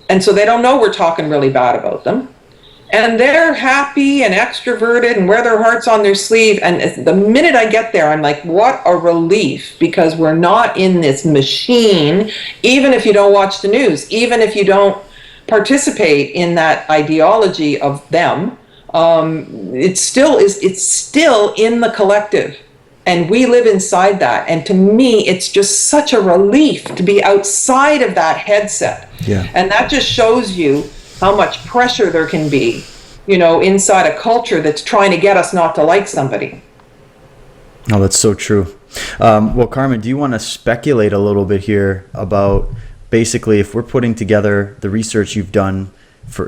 and so they don't know we're talking really bad about them. And they're happy and extroverted and wear their hearts on their sleeve. And the minute I get there, I'm like, what a relief, because we're not in this machine, even if you don't watch the news, even if you don't participate in that ideology of them. It's still in the collective, and we live inside that. And to me, it's just such a relief to be outside of that headset. Yeah. And that just shows you how much pressure there can be, inside a culture that's trying to get us not to like somebody. Oh, that's so true. Well, Carmen, do you want to speculate a little bit here about basically if we're putting together the research you've done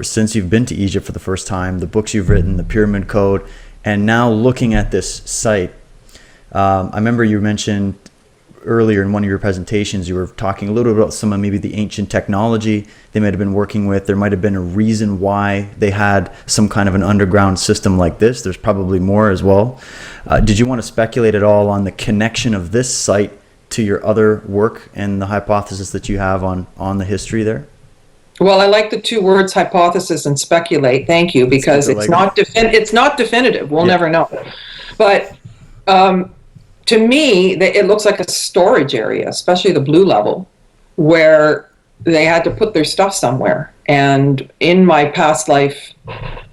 since you've been to Egypt for the first time, the books you've written, the Pyramid Code, and now looking at this site? I remember you mentioned earlier in one of your presentations, you were talking a little bit about some of maybe the ancient technology they might have been working with. There might have been a reason why they had some kind of an underground system like this. There's probably more as well. Did you want to speculate at all on the connection of this site to your other work and the hypothesis that you have on the history there? Well, I like the two words hypothesis and speculate. Thank you, because it's not definitive. We'll never know. But to me, it looks like a storage area, especially the blue level, where they had to put their stuff somewhere. And in my past life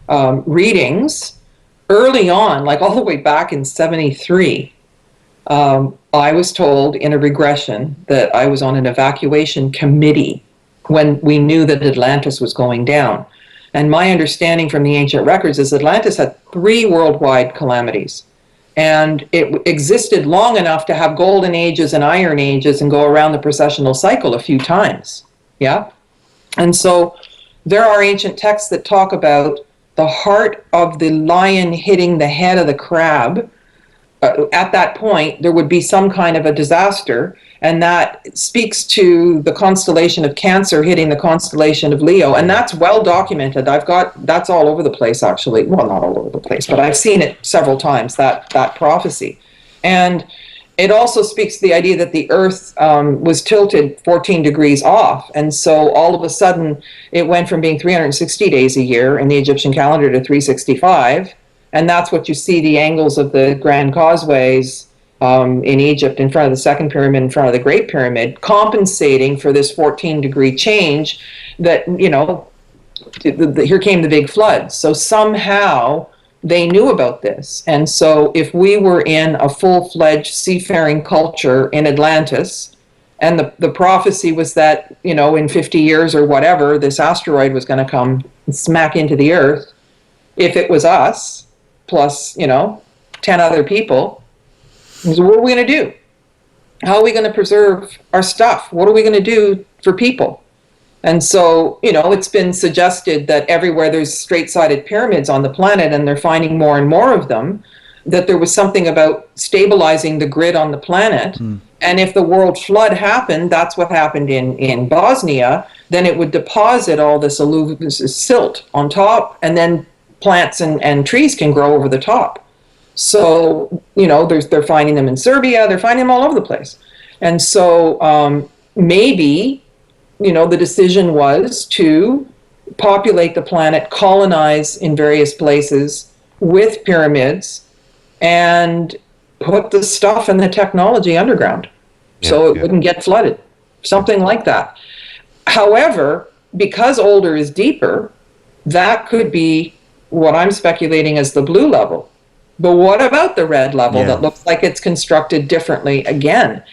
readings, early on, like all the way back in 73, I was told in a regression that I was on an evacuation committee when we knew that Atlantis was going down. And my understanding from the ancient records is Atlantis had 3 worldwide calamities. And it existed long enough to have golden ages and iron ages and go around the precessional cycle a few times. Yeah? And so there are ancient texts that talk about the heart of the lion hitting the head of the crab. At that point, there would be some kind of a disaster, and that speaks to the constellation of Cancer hitting the constellation of Leo, and that's well documented. That's all over the place, actually. Well, not all over the place, but I've seen it several times, that prophecy. And it also speaks to the idea that the Earth was tilted 14 degrees off, and so all of a sudden it went from being 360 days a year in the Egyptian calendar to 365. And that's what you see, the angles of the Grand Causeways in Egypt in front of the second pyramid, in front of the Great Pyramid, compensating for this 14-degree change that, here came the big flood. So somehow they knew about this. And so if we were in a full-fledged seafaring culture in Atlantis, and the prophecy was that, in 50 years or whatever, this asteroid was going to come and smack into the Earth, if it was us, plus, 10 other people. So what are we going to do? How are we going to preserve our stuff? What are we going to do for people? And so, it's been suggested that everywhere there's straight-sided pyramids on the planet, and they're finding more and more of them, that there was something about stabilizing the grid on the planet. And if the world flood happened, that's what happened in Bosnia, then it would deposit all this silt on top, and then plants and trees can grow over the top. So, they're finding them in Serbia, they're finding them all over the place. And so maybe, the decision was to populate the planet, colonize in various places with pyramids, and put the stuff and the technology underground so it wouldn't get flooded, something like that. However, because older is deeper, that could be what I'm speculating as the blue level. But what about the red level that looks like it's constructed differently again?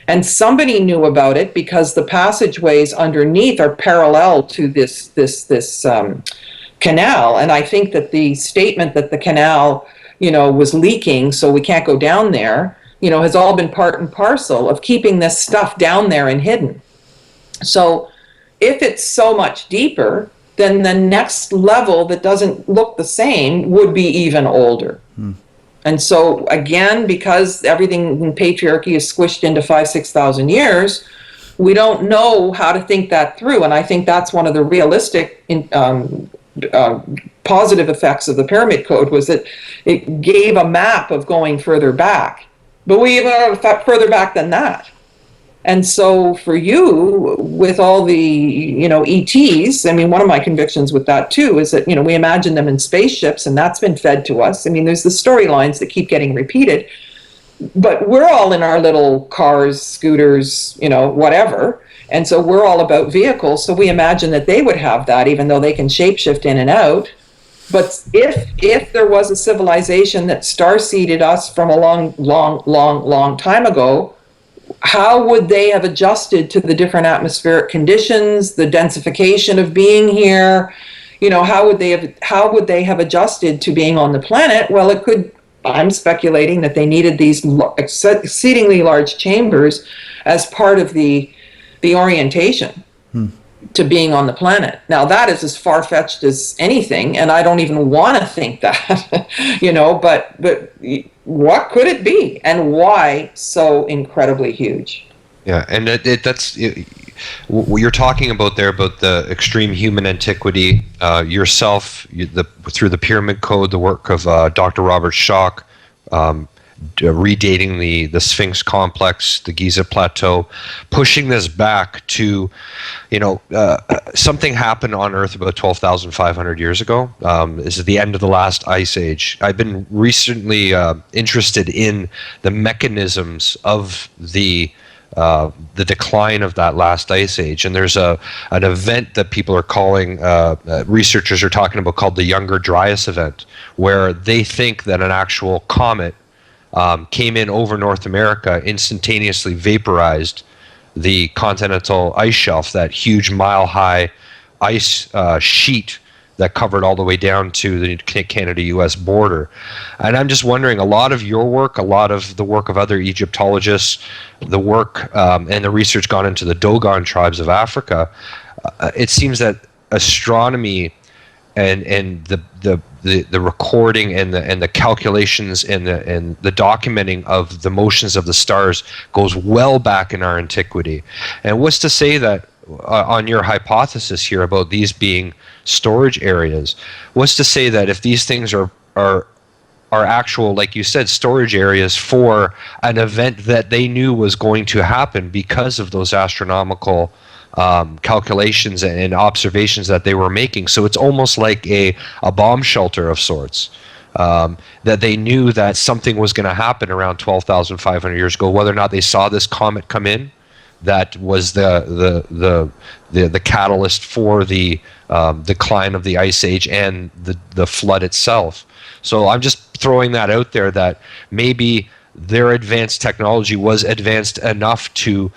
And somebody knew about it because the passageways underneath are parallel to this canal. And I think that the statement that the canal, was leaking, so we can't go down there, has all been part and parcel of keeping this stuff down there and hidden. So if it's so much deeper, then the next level that doesn't look the same would be even older. And so again, because everything in patriarchy is squished into 5,000-6,000 years, we don't know how to think that through. And I think that's one of the realistic positive effects of the Pyramid Code, was that it gave a map of going further back. But we even are further back than that. And so for you, with all the, ETs, I mean, one of my convictions with that too is that, we imagine them in spaceships, and that's been fed to us. I mean, there's the storylines that keep getting repeated, but we're all in our little cars, scooters, whatever. And so we're all about vehicles. So we imagine that they would have that, even though they can shapeshift in and out. But if there was a civilization that star-seeded us from a long time ago, how would they have adjusted to the different atmospheric conditions, the densification of being here? How would they have adjusted to being on the planet? Well, I'm speculating that they needed these exceedingly large chambers as part of the orientation to being on the planet. Now, that is as far-fetched as anything, and I don't even want to think that, but what could it be, and why so incredibly huge? Yeah, and that's what you're talking about there, about the extreme human antiquity. Yourself, through the Pyramid Code, the work of Dr. Robert Schoch, redating the Sphinx complex, the Giza Plateau, pushing this back to, something happened on Earth about 12,500 years ago. This is the end of the last ice age. I've been recently interested in the mechanisms of the decline of that last ice age, and there's an event that people are calling, researchers are talking about, called the Younger Dryas event, where they think that an actual comet came in over North America, instantaneously vaporized the continental ice shelf, that huge mile-high ice sheet that covered all the way down to the Canada-US border. And I'm just wondering, a lot of your work, a lot of the work of other Egyptologists, the work and the research gone into the Dogon tribes of Africa, it seems that astronomy and the recording and the calculations and the documenting of the motions of the stars goes well back in our antiquity. And what's to say that on your hypothesis here about these being storage areas, what's to say that if these things are actual, like you said, storage areas for an event that they knew was going to happen because of those astronomical calculations and observations that they were making? So it's almost like a bomb shelter of sorts, that they knew that something was going to happen around 12,500 years ago. Whether or not they saw this comet come in, that was the catalyst for the decline of the ice age and the flood itself. So I'm just throwing that out there, that maybe their advanced technology was advanced enough to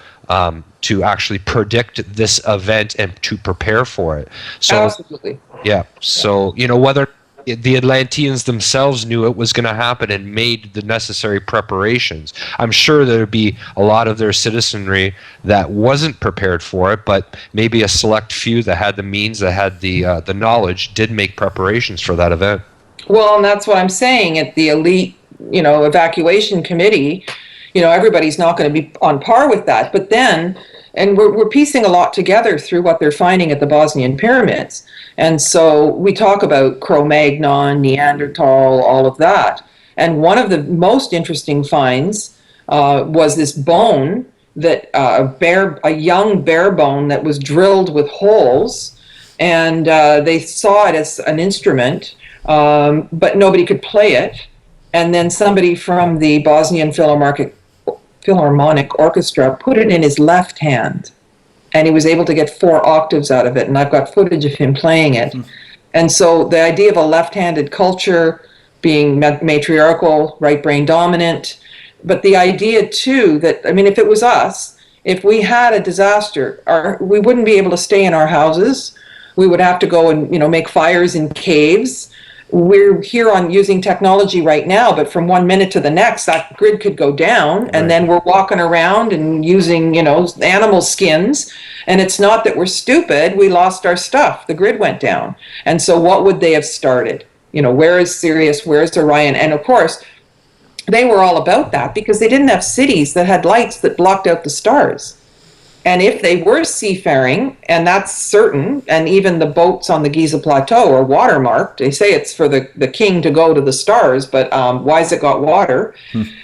actually predict this event and to prepare for it. So Absolutely. yeah. So whether the Atlanteans themselves knew it was going to happen and made the necessary preparations. I'm sure there'd be a lot of their citizenry that wasn't prepared for it, but maybe a select few that had the means, that had the knowledge, did make preparations for that event. Well, and that's what I'm saying. At the elite, evacuation committee, everybody's not going to be on par with that. But then, and we're piecing a lot together through what they're finding at the Bosnian pyramids. And so we talk about Cro-Magnon, Neanderthal, all of that. And one of the most interesting finds was this bone that a young bear bone that was drilled with holes, and they saw it as an instrument, but nobody could play it. And then somebody from the Bosnian Philharmonic Orchestra put it in his left hand, and he was able to get 4 octaves out of it, and I've got footage of him playing it. And so the idea of a left-handed culture being matriarchal, right brain dominant, but the idea too that, if it was us, if we had a disaster, we wouldn't be able to stay in our houses. We would have to go and make fires in caves. We're here on using technology right now, but from 1 minute to the next, that grid could go down, and then we're walking around and using, animal skins. And it's not that we're stupid. We lost our stuff. The grid went down. And so what would they have started? Where is Sirius? Where is Orion? And of course, they were all about that because they didn't have cities that had lights that blocked out the stars. And if they were seafaring, and that's certain, and even the boats on the Giza Plateau are watermarked. They say it's for the king to go to the stars, but why has it got water?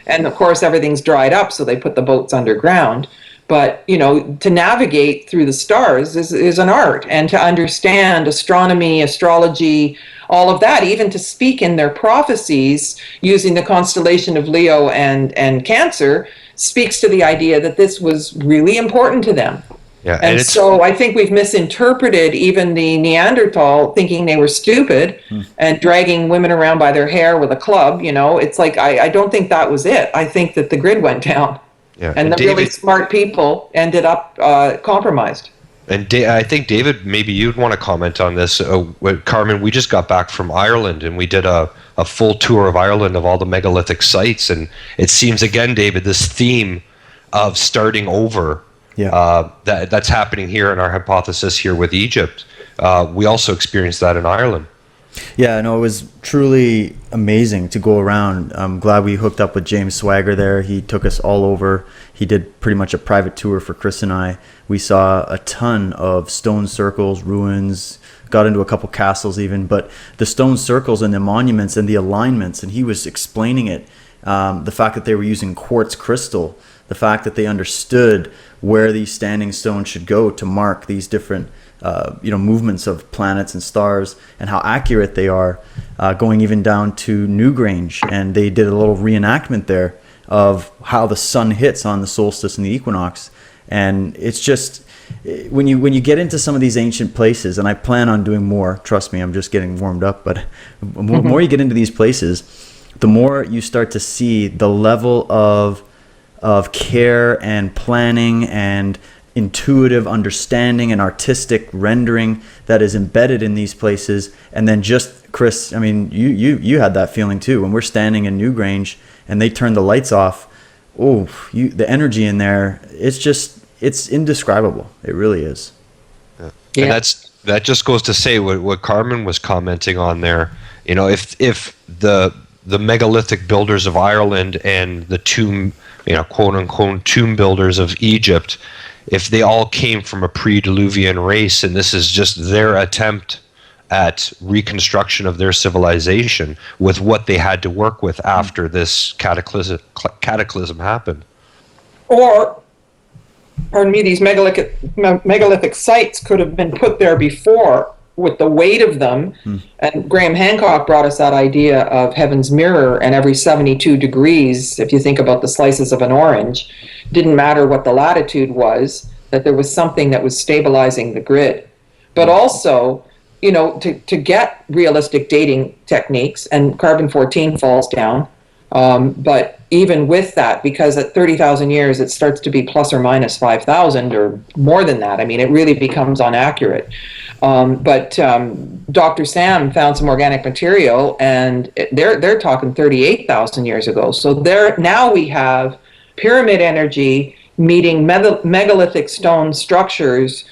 And of course, everything's dried up, so they put the boats underground. But, to navigate through the stars is an art, and to understand astronomy, astrology, all of that, even to speak in their prophecies using the constellation of Leo and Cancer, speaks to the idea that this was really important to them. Yeah, and so I think we've misinterpreted even the Neanderthal, thinking they were stupid and dragging women around by their hair with a club. It's like, I don't think that was it. I think that the grid went down. Yeah. And the really smart people ended up compromised. And I think, David, maybe you'd want to comment on this. Carmen, we just got back from Ireland, and we did a full tour of Ireland of all the megalithic sites. And it seems, again, David, this theme of starting over, that's happening here in our hypothesis here with Egypt. We also experienced that in Ireland. Yeah, no, it was truly amazing to go around. I'm glad we hooked up with James Swagger there. He took us all over. He did pretty much a private tour for Chris and I. We saw a ton of stone circles, ruins, got into a couple castles even, but the stone circles and the monuments and the alignments, and he was explaining it, the fact that they were using quartz crystal, the fact that they understood where these standing stones should go to mark these different movements of planets and stars, and how accurate they are, going even down to Newgrange. And they did a little reenactment there of how the sun hits on the solstice and the equinox. And it's just, when you get into some of these ancient places, and I plan on doing more, trust me, I'm just getting warmed up, but the more you get into these places, the more you start to see the level of care and planning and intuitive understanding and artistic rendering that is embedded in these places. And then just, Chris, you had that feeling too when we're standing in Newgrange and they turn the lights off. The energy in there, it's indescribable. It really is. Yeah. And that just goes to say what Carmen was commenting on there. If the megalithic builders of Ireland and the tomb, quote unquote tomb builders of Egypt, if they all came from a pre-Diluvian race, and this is just their attempt at reconstruction of their civilization with what they had to work with after this cataclysm happened. Or, pardon me, these megalithic sites could have been put there before with the weight of them. And Graham Hancock brought us that idea of heaven's mirror, and every 72 degrees, if you think about the slices of an orange, didn't matter what the latitude was, that there was something that was stabilizing the grid. But also, to get realistic dating techniques, and carbon-14 falls down, But even with that, because at 30,000 years, it starts to be plus or minus 5,000 or more than that. I mean, it really becomes inaccurate. But Dr. Sam found some organic material, and they're talking 38,000 years ago. So now we have pyramid energy meeting megalithic stone structures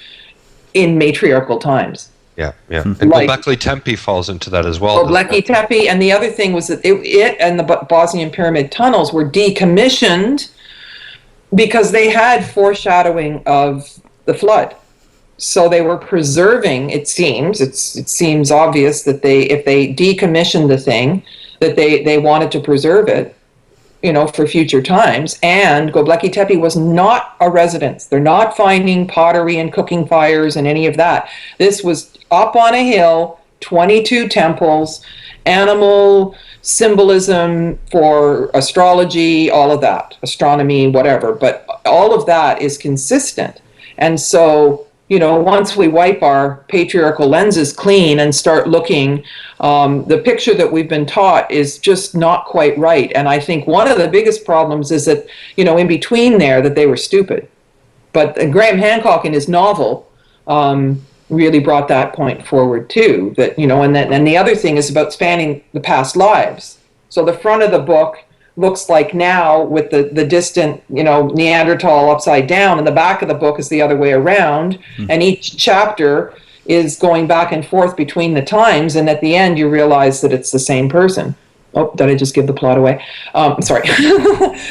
in matriarchal times. Yeah, yeah. And Göbekli Tepe falls into that as well. Göbekli Tepe, and the other thing was that it and the Bosnian Pyramid tunnels were decommissioned because they had foreshadowing of the flood. So they were preserving, it seems obvious that if they decommissioned the thing, that they wanted to preserve it, for future times. And Göbekli Tepe was not a residence. They're not finding pottery and cooking fires and any of that. This was up on a hill, 22 temples, animal symbolism for astrology, all of that, astronomy, whatever. But all of that is consistent. And so, once we wipe our patriarchal lenses clean and start looking, the picture that we've been taught is just not quite right. And I think one of the biggest problems is that, in between there, that they were stupid. But Graham Hancock in his novel really brought that point forward too. That, and the other thing is about spanning the past lives. So the front of the book looks like now with the distant, Neanderthal upside down, and the back of the book is the other way around. And each chapter is going back and forth between the times, and at the end you realize that it's the same person. Oh, did I just give the plot away? Sorry.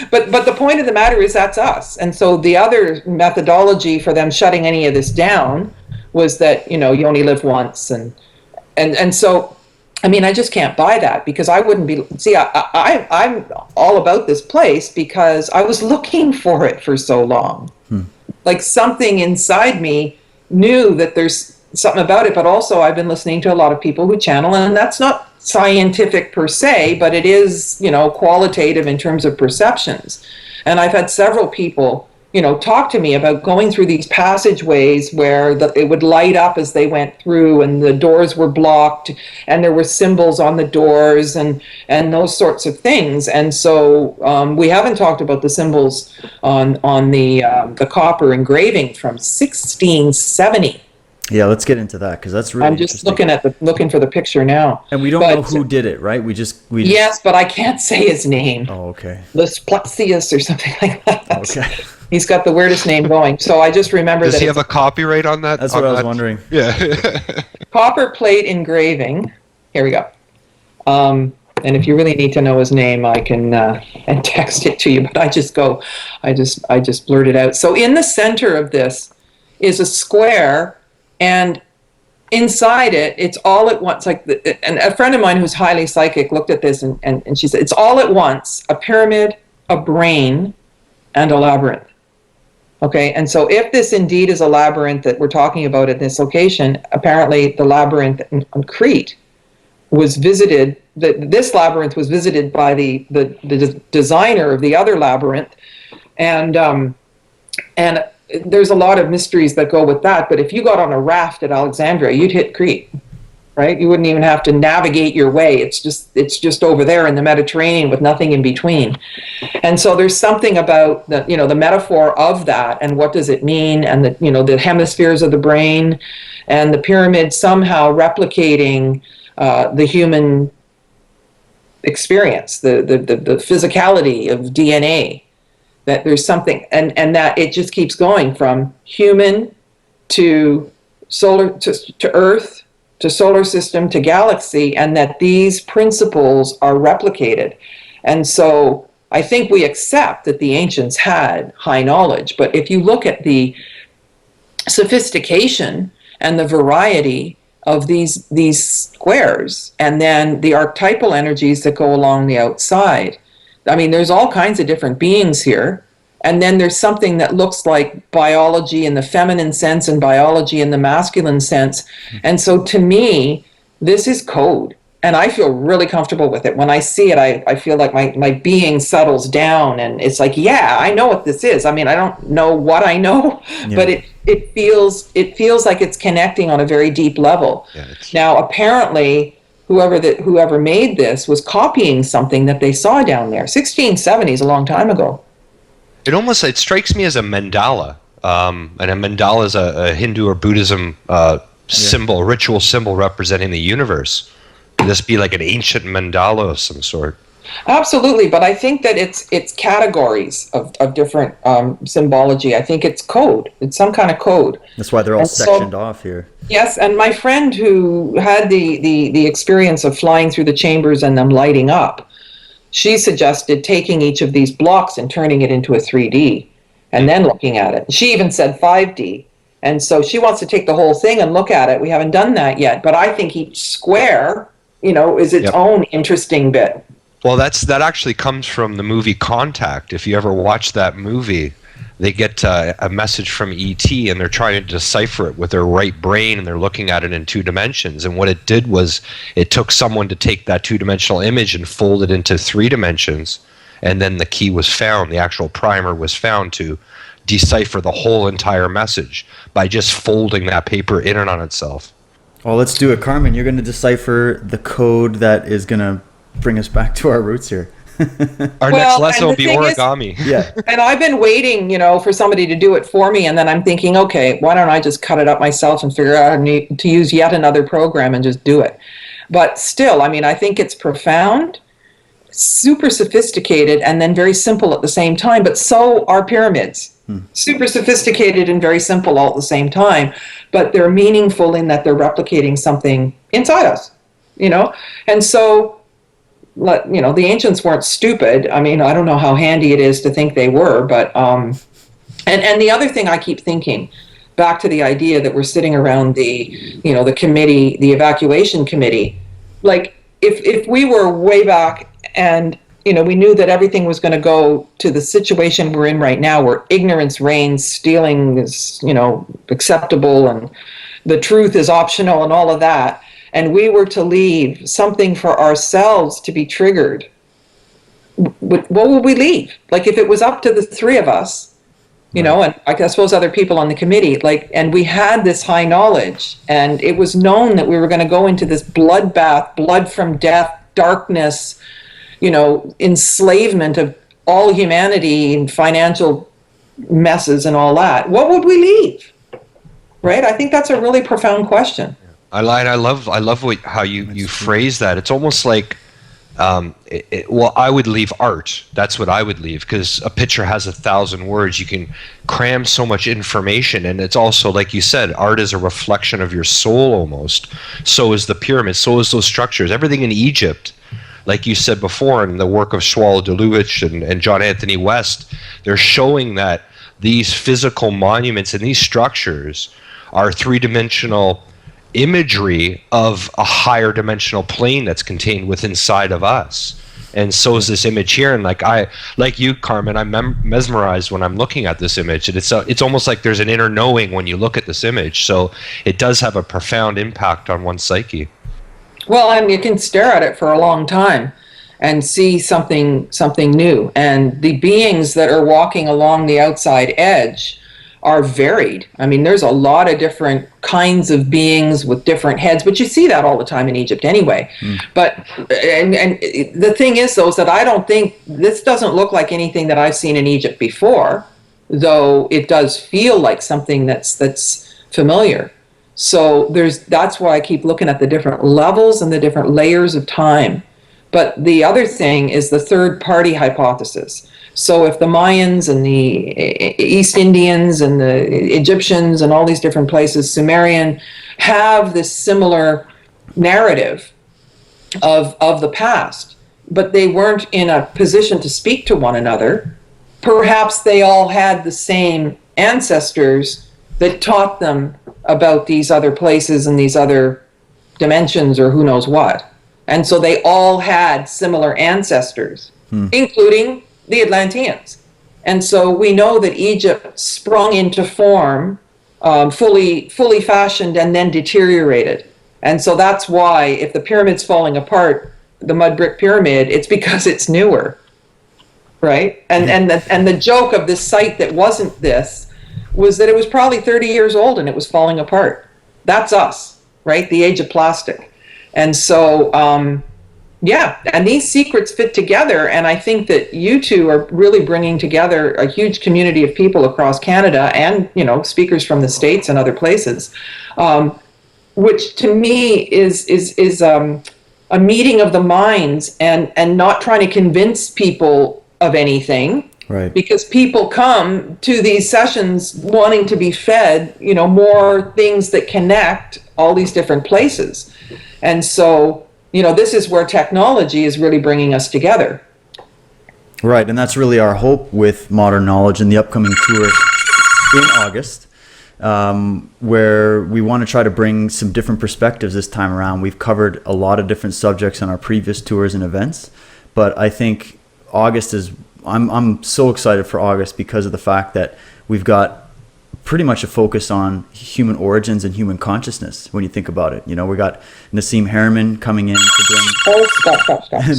but the point of the matter is that's us. And so the other methodology for them shutting any of this down was that, you only live once. And so, I mean, I just can't buy that, because I wouldn't be, I'm all about this place because I was looking for it for so long. Like something inside me knew that there's something about it, but also I've been listening to a lot of people who channel, and that's not scientific per se, but it is, qualitative in terms of perceptions. And I've had several people talk to me about going through these passageways where it would light up as they went through, and the doors were blocked, and there were symbols on the doors, and those sorts of things. And so we haven't talked about the symbols on the copper engraving from 1670. Yeah, let's get into that, because that's really I'm just looking for the picture now. And we don't know who did it, right? We just yes, but I can't say his name. Oh, okay. Lesplixius or something like that. Okay. He's got the weirdest name going. So I just remember Does he have a copyright on that? That's what I was wondering. Yeah. Copper plate engraving. Here we go. And if you really need to know his name, I can and text it to you. But I just blurt it out. So in the center of this is a square, and inside it, it's all at once. And a friend of mine who's highly psychic looked at this and she said, it's all at once: a pyramid, a brain, and a labyrinth. Okay, and so if this indeed is a labyrinth that we're talking about at this location, apparently the labyrinth on Crete was visited. This labyrinth was visited by the designer of the other labyrinth, and there's a lot of mysteries that go with that. But if you got on a raft at Alexandria, you'd hit Crete, right? You wouldn't even have to navigate your way. It's just over there in the Mediterranean with nothing in between. And so there's something about the metaphor of that, and what does it mean, and the hemispheres of the brain, and the pyramid somehow replicating the human experience, the physicality of DNA. That there's something, and that it just keeps going from human to solar to Earth to solar system to galaxy, and that these principles are replicated. And so I think we accept that the ancients had high knowledge, but if you look at the sophistication and the variety of these squares, and then the archetypal energies that go along the outside, I mean, there's all kinds of different beings here. And then there's something that looks like biology in the feminine sense and biology in the masculine sense. And so to me, this is code. And I feel really comfortable with it. When I see it, I feel like my being settles down. And it's like, yeah, I know what this is. I mean, I don't know what I know, but it feels like it's connecting on a very deep level. Yeah, now, apparently, whoever made this was copying something that they saw down there. 1670 is a long time ago. It strikes me as a mandala. And a mandala is a Hindu or Buddhism symbol, ritual symbol representing the universe. Could this be like an ancient mandala of some sort? Absolutely, but I think that it's categories of different symbology. I think it's code. It's some kind of code. That's why they're all sectioned off here. Yes, and my friend who had the experience of flying through the chambers and them lighting up, she suggested taking each of these blocks and turning it into a 3D and then looking at it. She even said 5D. And so she wants to take the whole thing and look at it. We haven't done that yet, but I think each square, is its own interesting bit. Well, that actually comes from the movie Contact. If you ever watch that movie, they get a message from ET and they're trying to decipher it with their right brain, and they're looking at it in 2 dimensions. And what it did was it took someone to take that 2-dimensional image and fold it into 3 dimensions, and then the key was found, the actual primer was found to decipher the whole entire message by just folding that paper in and on itself. Well, let's do it, Carmen. You're going to decipher the code that is going to bring us back to our roots here. Our next lesson will be origami. Yeah. And I've been waiting, for somebody to do it for me, and then I'm thinking, okay, why don't I just cut it up myself and figure out how to use yet another program and just do it. But still, I think it's profound, super sophisticated, and then very simple at the same time, but so are pyramids. Super sophisticated and very simple all at the same time, but they're meaningful in that they're replicating something inside us, And so, the ancients weren't stupid. I don't know how handy it is to think they were, but, and the other thing I keep thinking, back to the idea that we're sitting around the committee, the evacuation committee, like if we were way back and, we knew that everything was going to go to the situation we're in right now, where ignorance reigns, stealing is, acceptable, and the truth is optional and all of that, and we were to leave something for ourselves to be triggered, what would we leave? Like, if it was up to the 3 of us, and I suppose other people on the committee, and we had this high knowledge, and it was known that we were going to go into this bloodbath, blood from death, darkness, enslavement of all humanity and financial messes and all that, what would we leave? Right? I think that's a really profound question. I love how you phrase that. It's almost like, I would leave art. That's what I would leave, because a picture has 1,000 words. You can cram so much information, and it's also, like you said, art is a reflection of your soul almost. So is the pyramid. So is those structures. Everything in Egypt, like you said before, in the work of Schwal Deluich and John Anthony West, they're showing that these physical monuments and these structures are 3-dimensional imagery of a higher dimensional plane that's contained within inside of us. And so is this image here. And like you, Carmen, I'm mesmerized when I'm looking at this image. And it's almost like there's an inner knowing when you look at this image. So it does have a profound impact on one's psyche. Well, and you can stare at it for a long time and see something new. And the beings that are walking along the outside edge are varied. There's a lot of different kinds of beings with different heads, but you see that all the time in Egypt anyway. But and the thing is, though, is that I don't think this doesn't look like anything that I've seen in Egypt before, though it does feel like something that's familiar. So that's why I keep looking at the different levels and the different layers of time. But the other thing is the third-party hypothesis. So if the Mayans and the East Indians and the Egyptians and all these different places, Sumerian, have this similar narrative of the past, but they weren't in a position to speak to one another, perhaps they all had the same ancestors that taught them about these other places and these other dimensions or who knows what. And so they all had similar ancestors, including the Atlanteans. And so we know that Egypt sprung into form, fully fashioned, and then deteriorated. And so that's why if the pyramid's falling apart, the mud brick pyramid, it's because it's newer, right? And the joke of this site that wasn't this was that it was probably 30 years old and it was falling apart. That's us, right? The age of plastic. And so, yeah, and these secrets fit together. And I think that you two are really bringing together a huge community of people across Canada and, speakers from the States and other places, which to me is a meeting of the minds and not trying to convince people of anything. Right. Because people come to these sessions wanting to be fed, more things that connect all these different places. And so, this is where technology is really bringing us together. Right, and that's really our hope with Modern Knowledge and the upcoming tour in August, where we want to try to bring some different perspectives this time around. We've covered a lot of different subjects on our previous tours and events, but I think August is, I'm so excited for August because of the fact that we've got pretty much a focus on human origins and human consciousness when you think about it. We got Nassim Harriman coming in to bring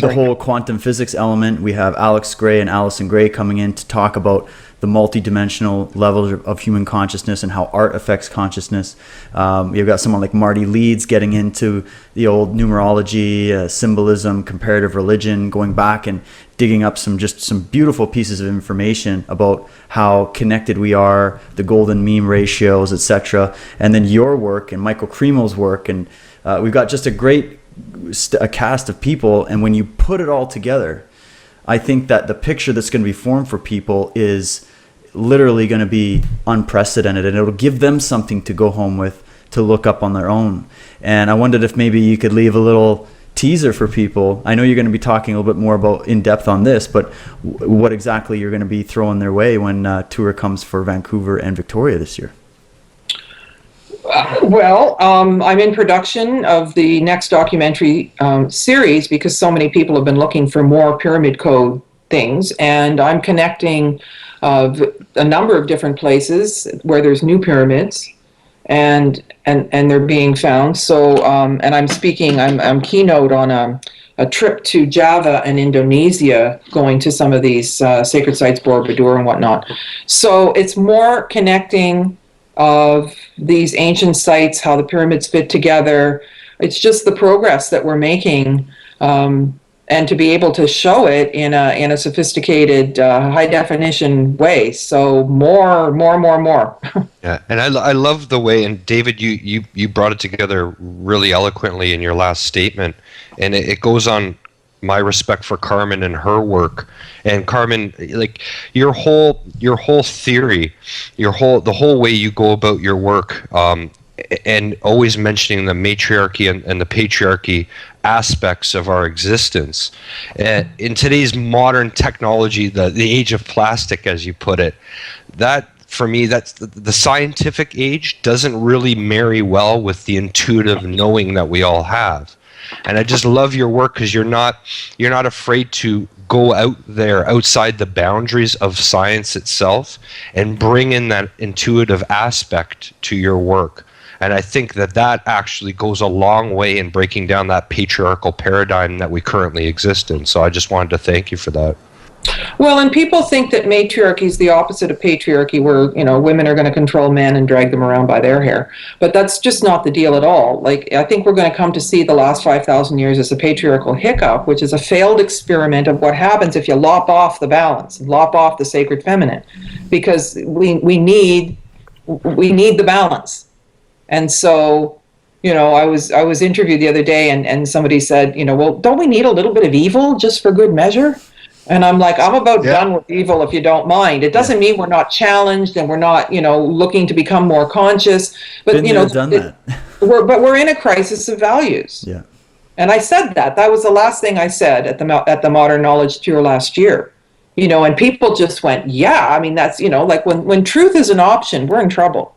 the whole quantum physics element. We have Alex Gray and Alison Gray coming in to talk about the multidimensional levels of human consciousness and how art affects consciousness. You've got someone like Marty Leeds getting into the old numerology, symbolism, comparative religion, going back and digging up some beautiful pieces of information about how connected we are, the golden mean ratios, etc. And then your work and Michael Cremo's work, and we've got just a great cast of people. And when you put it all together, I think that the picture that's going to be formed for people is literally going to be unprecedented, and it'll give them something to go home with, to look up on their own. And I wondered if maybe you could leave a little teaser for people. I know you're going to be talking a little bit more about in depth on this, but what exactly you're going to be throwing their way when tour comes for Vancouver and Victoria this year. Well, I'm in production of the next documentary series because so many people have been looking for more pyramid code things, and I'm connecting a number of different places where there's new pyramids, and they're being found. So, and I'm keynote on a trip to Java and Indonesia, going to some of these sacred sites, Borobudur and whatnot. So it's more connecting of these ancient sites, how the pyramids fit together. It's just the progress that we're making, and to be able to show it in a sophisticated, high definition way. So more. Yeah, and I love the way, and David, you brought it together really eloquently in your last statement, and it goes on my respect for Carmen and her work. And Carmen, like your whole theory, the whole way you go about your work, and always mentioning the matriarchy and the patriarchy aspects of our existence. In today's modern technology, the age of plastic, as you put it, that for me, that's the scientific age doesn't really marry well with the intuitive knowing that we all have. And I just love your work because you're not afraid to go out there outside the boundaries of science itself and bring in that intuitive aspect to your work. And I think that actually goes a long way in breaking down that patriarchal paradigm that we currently exist in. So I just wanted to thank you for that. Well, and people think that matriarchy is the opposite of patriarchy, where, women are going to control men and drag them around by their hair. But that's just not the deal at all. Like, I think we're going to come to see the last 5,000 years as a patriarchal hiccup, which is a failed experiment of what happens if you lop off the balance, lop off the sacred feminine, because we need the balance. And so, I was interviewed the other day, and somebody said, well, don't we need a little bit of evil just for good measure? And I'm like, I'm about done with evil, if you don't mind. It doesn't mean we're not challenged and we're not, looking to become more conscious. But done that. we're in a crisis of values. Yeah. And I said that. That was the last thing I said at the Modern Knowledge Tour last year. And people just went, yeah. I mean, that's like when truth is an option, we're in trouble.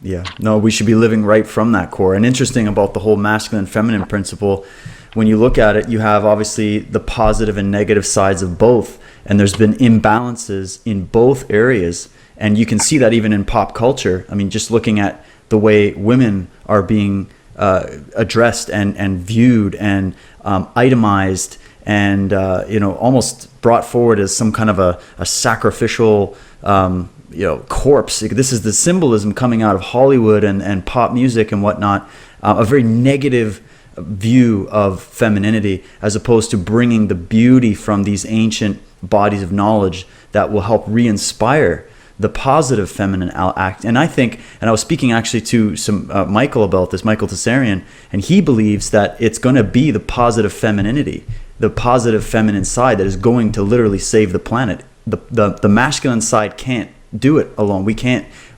Yeah. No, we should be living right from that core. And interesting about the whole masculine feminine principle. When you look at it, you have obviously the positive and negative sides of both, and there's been imbalances in both areas, and you can see that even in pop culture. I mean, just looking at the way women are being addressed and viewed and itemized and almost brought forward as some kind of a sacrificial corpse. This is the symbolism coming out of Hollywood and pop music and whatnot, a very negative view of femininity, as opposed to bringing the beauty from these ancient bodies of knowledge that will help re-inspire the positive feminine act. And I think, and I was speaking actually to some Michael about this, Michael Tessarian, and he believes that it's going to be the positive femininity, the positive feminine side that is going to literally save the planet. The masculine side can't do it alone.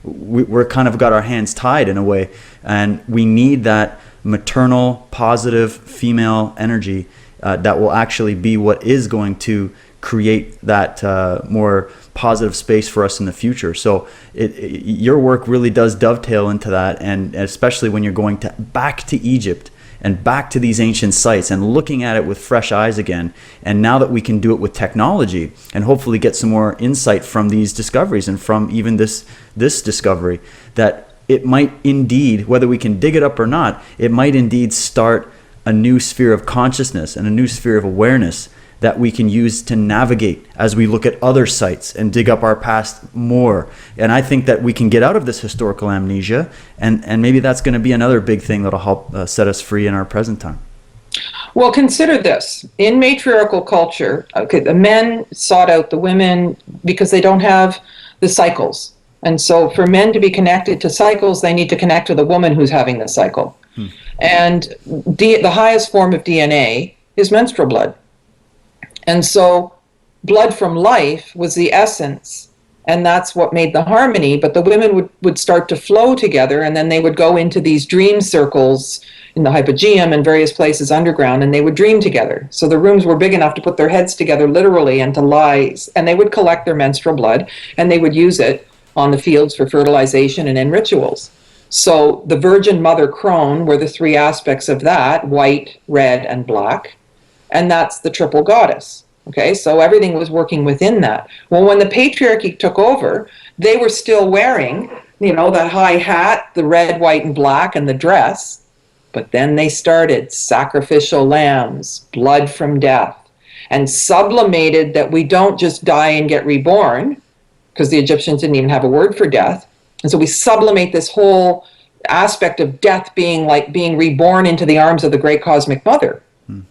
We're kind of got our hands tied in a way, and we need that maternal, positive female energy that will actually be what is going to create that more positive space for us in the future. So your work really does dovetail into that, and especially when you're going back to Egypt and back to these ancient sites and looking at it with fresh eyes again. And now that we can do it with technology and hopefully get some more insight from these discoveries and from even this discovery, that it might indeed, whether we can dig it up or not, it might indeed start a new sphere of consciousness and a new sphere of awareness that we can use to navigate as we look at other sites and dig up our past more. And I think that we can get out of this historical amnesia, and maybe that's going to be another big thing that'll help set us free in our present time. Well, consider this. In matriarchal culture, the men sought out the women because they don't have the cycles. And so for men to be connected to cycles, they need to connect to the woman who's having the cycle. And the highest form of DNA is menstrual blood. And so blood from life was the essence, and that's what made the harmony. But the women would start to flow together, and then they would go into these dream circles in the hypogeum and various places underground, and they would dream together. So the rooms were big enough to put their heads together literally and to lie, and they would collect their menstrual blood, and they would use it on the fields for fertilization and in rituals. So the Virgin Mother Crone were the three aspects of that: white, red, and black. And that's the triple goddess. Okay, so everything was working within that. Well, when the patriarchy took over, they were still wearing, that high hat, the red, white, and black, and the dress. But then they started sacrificial lambs, blood from death, and sublimated that we don't just die and get reborn, because the Egyptians didn't even have a word for death. And so we sublimate this whole aspect of death being like being reborn into the arms of the great cosmic mother.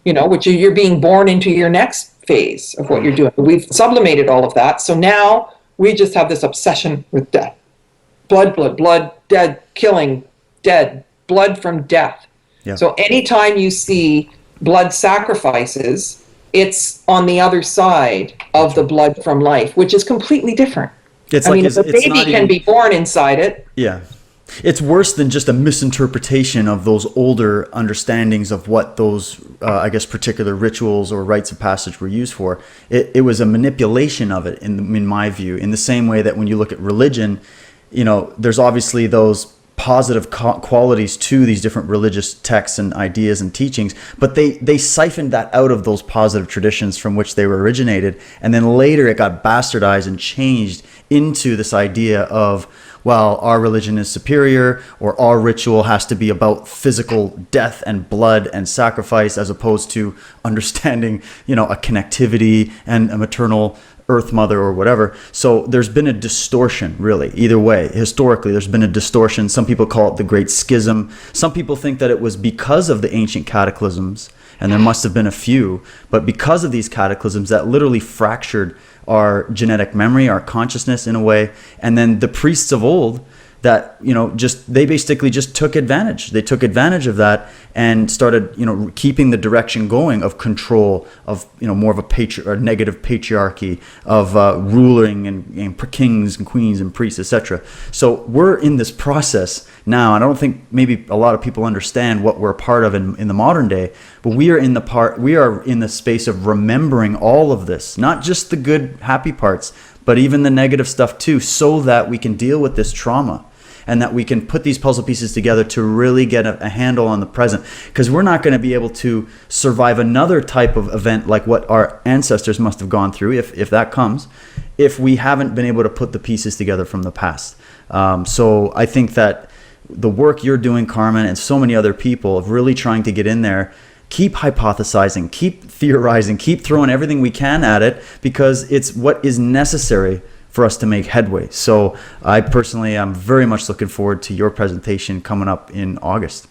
Which you're being born into your next phase of what you're doing. We've sublimated all of that. So now we just have this obsession with death. Blood, dead, killing, dead, blood from death. Yeah. So anytime you see blood sacrifices, it's on the other side of the blood from life, which is completely different. It's the baby can be born inside it. Yeah. It's worse than just a misinterpretation of those older understandings of what those, particular rituals or rites of passage were used for. It was a manipulation of it, in my view, in the same way that when you look at religion, there's obviously those positive qualities to these different religious texts and ideas and teachings, but they siphoned that out of those positive traditions from which they were originated, and then later it got bastardized and changed into this idea of, well, our religion is superior, or our ritual has to be about physical death and blood and sacrifice, as opposed to understanding, a connectivity and a maternal earth mother or whatever. So there's been a distortion, really, either way. Historically, there's been a distortion. Some people call it the Great Schism. Some people think that it was because of the ancient cataclysms, and there must have been a few, but because of these cataclysms that literally fractured our genetic memory, our consciousness in a way. And then the priests of old that, they basically just took advantage. They took advantage of that and started, keeping the direction going of control, of, more of a negative patriarchy, of ruling and kings and queens and priests, etc. So we're in this process now. And I don't think maybe a lot of people understand what we're a part of in the modern day, but we are in the space of remembering all of this, not just the good, happy parts, but even the negative stuff too, so that we can deal with this trauma. And that we can put these puzzle pieces together to really get a handle on the present. Because we're not going to be able to survive another type of event like what our ancestors must have gone through, if that comes, if we haven't been able to put the pieces together from the past. So I think that the work you're doing, Carmen, and so many other people of really trying to get in there, keep hypothesizing, keep theorizing, keep throwing everything we can at it, because it's what is necessary for us to make headway. So I personally am very much looking forward to your presentation coming up in August.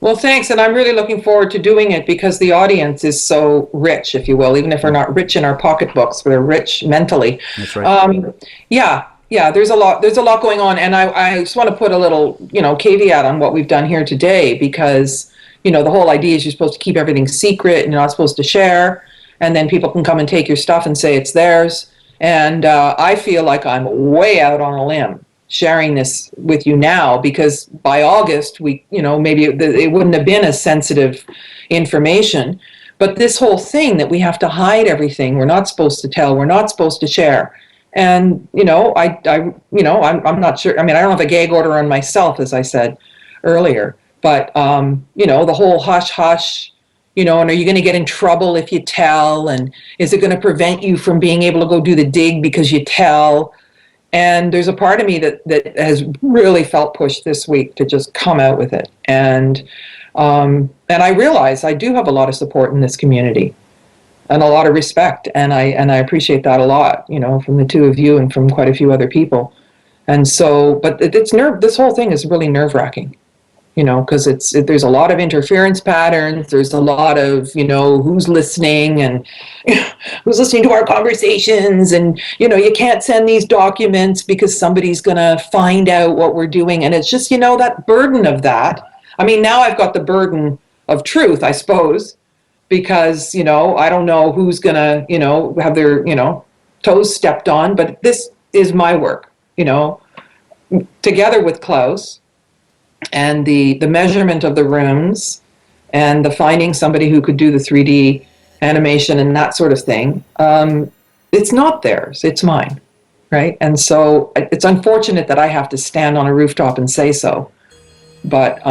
Well, thanks, and I'm really looking forward to doing it because the audience is so rich, if you will, even if we're not rich in our pocketbooks, we're rich mentally. That's right. Yeah, there's a lot going on, and I just want to put a little, caveat on what we've done here today because, the whole idea is you're supposed to keep everything secret and you're not supposed to share, and then people can come and take your stuff and say it's theirs, and I feel like I'm way out on a limb sharing this with you now because by August maybe it wouldn't have been as sensitive information, but this whole thing that we have to hide everything, we're not supposed to tell, we're not supposed to share, and I'm not sure. I mean, I don't have a gag order on myself, as I said earlier, but the whole hush hush, and are you going to get in trouble if you tell, and is it going to prevent you from being able to go do the dig because you tell? And there's a part of me that has really felt pushed this week to just come out with it. And I realize I do have a lot of support in this community and a lot of respect. And I appreciate that a lot, from the two of you and from quite a few other people. And so, but this whole thing is really nerve-wracking, because there's a lot of interference patterns. There's a lot of, who's listening and who's listening to our conversations. And, you can't send these documents because somebody's going to find out what we're doing. And it's just, that burden of that. I mean, now I've got the burden of truth, I suppose, because, I don't know who's going to, have their, toes stepped on. But this is my work, together with Klaus. And the measurement of the rooms and the finding somebody who could do the 3D animation and that sort of thing, it's not theirs, it's mine, right? And so it's unfortunate that I have to stand on a rooftop and say so. But,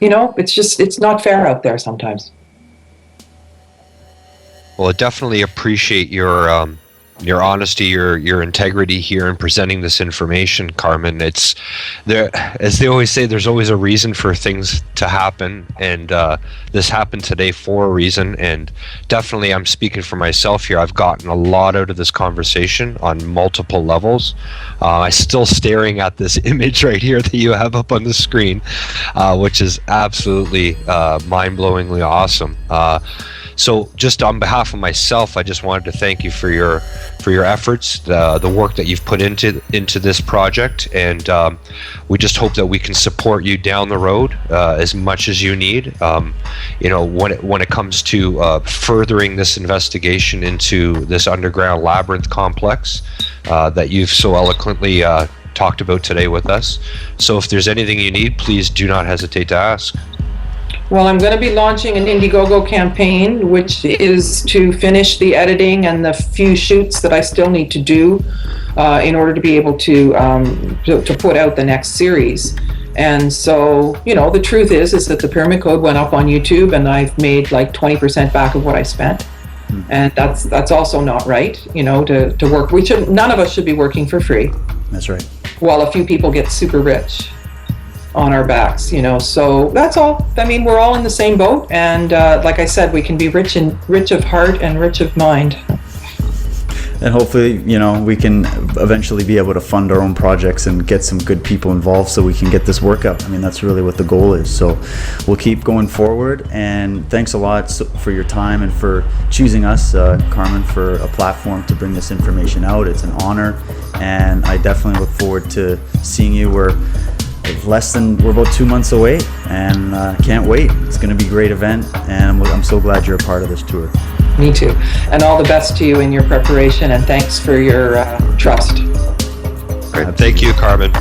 it's not fair out there sometimes. Well, I definitely appreciate your honesty, your integrity here in presenting this information, Carmen. It's there, as they always say, there's always a reason for things to happen, and this happened today for a reason. And definitely, I'm speaking for myself here. I've gotten a lot out of this conversation on multiple levels. I'm still staring at this image right here that you have up on the screen, which is absolutely mind-blowingly awesome. So just on behalf of myself, I just wanted to thank you for your efforts, the work that you've put into this project, and we just hope that we can support you down the road as much as you need. When it comes to furthering this investigation into this underground labyrinth complex that you've so eloquently talked about today with us. So if there's anything you need, please do not hesitate to ask. Well, I'm going to be launching an Indiegogo campaign, which is to finish the editing and the few shoots that I still need to do in order to be able to put out the next series. And so, the truth is that the Pyramid Code went up on YouTube, and I've made like 20% back of what I spent. And that's also not right, to work. None of us should be working for free. That's right. While a few people get super rich on our backs, so that's all. I mean, we're all in the same boat, and like I said, we can be rich of heart and rich of mind. And hopefully, we can eventually be able to fund our own projects and get some good people involved so we can get this work out. I mean, that's really what the goal is. So we'll keep going forward, and thanks a lot for your time and for choosing us, Carmen, for a platform to bring this information out. It's an honor, and I definitely look forward to seeing you. We're about 2 months away, and can't wait. It's going to be a great event, and I'm so glad you're a part of this tour. Me too. And all the best to you in your preparation, and thanks for your trust. Great. Thank you, Carmen.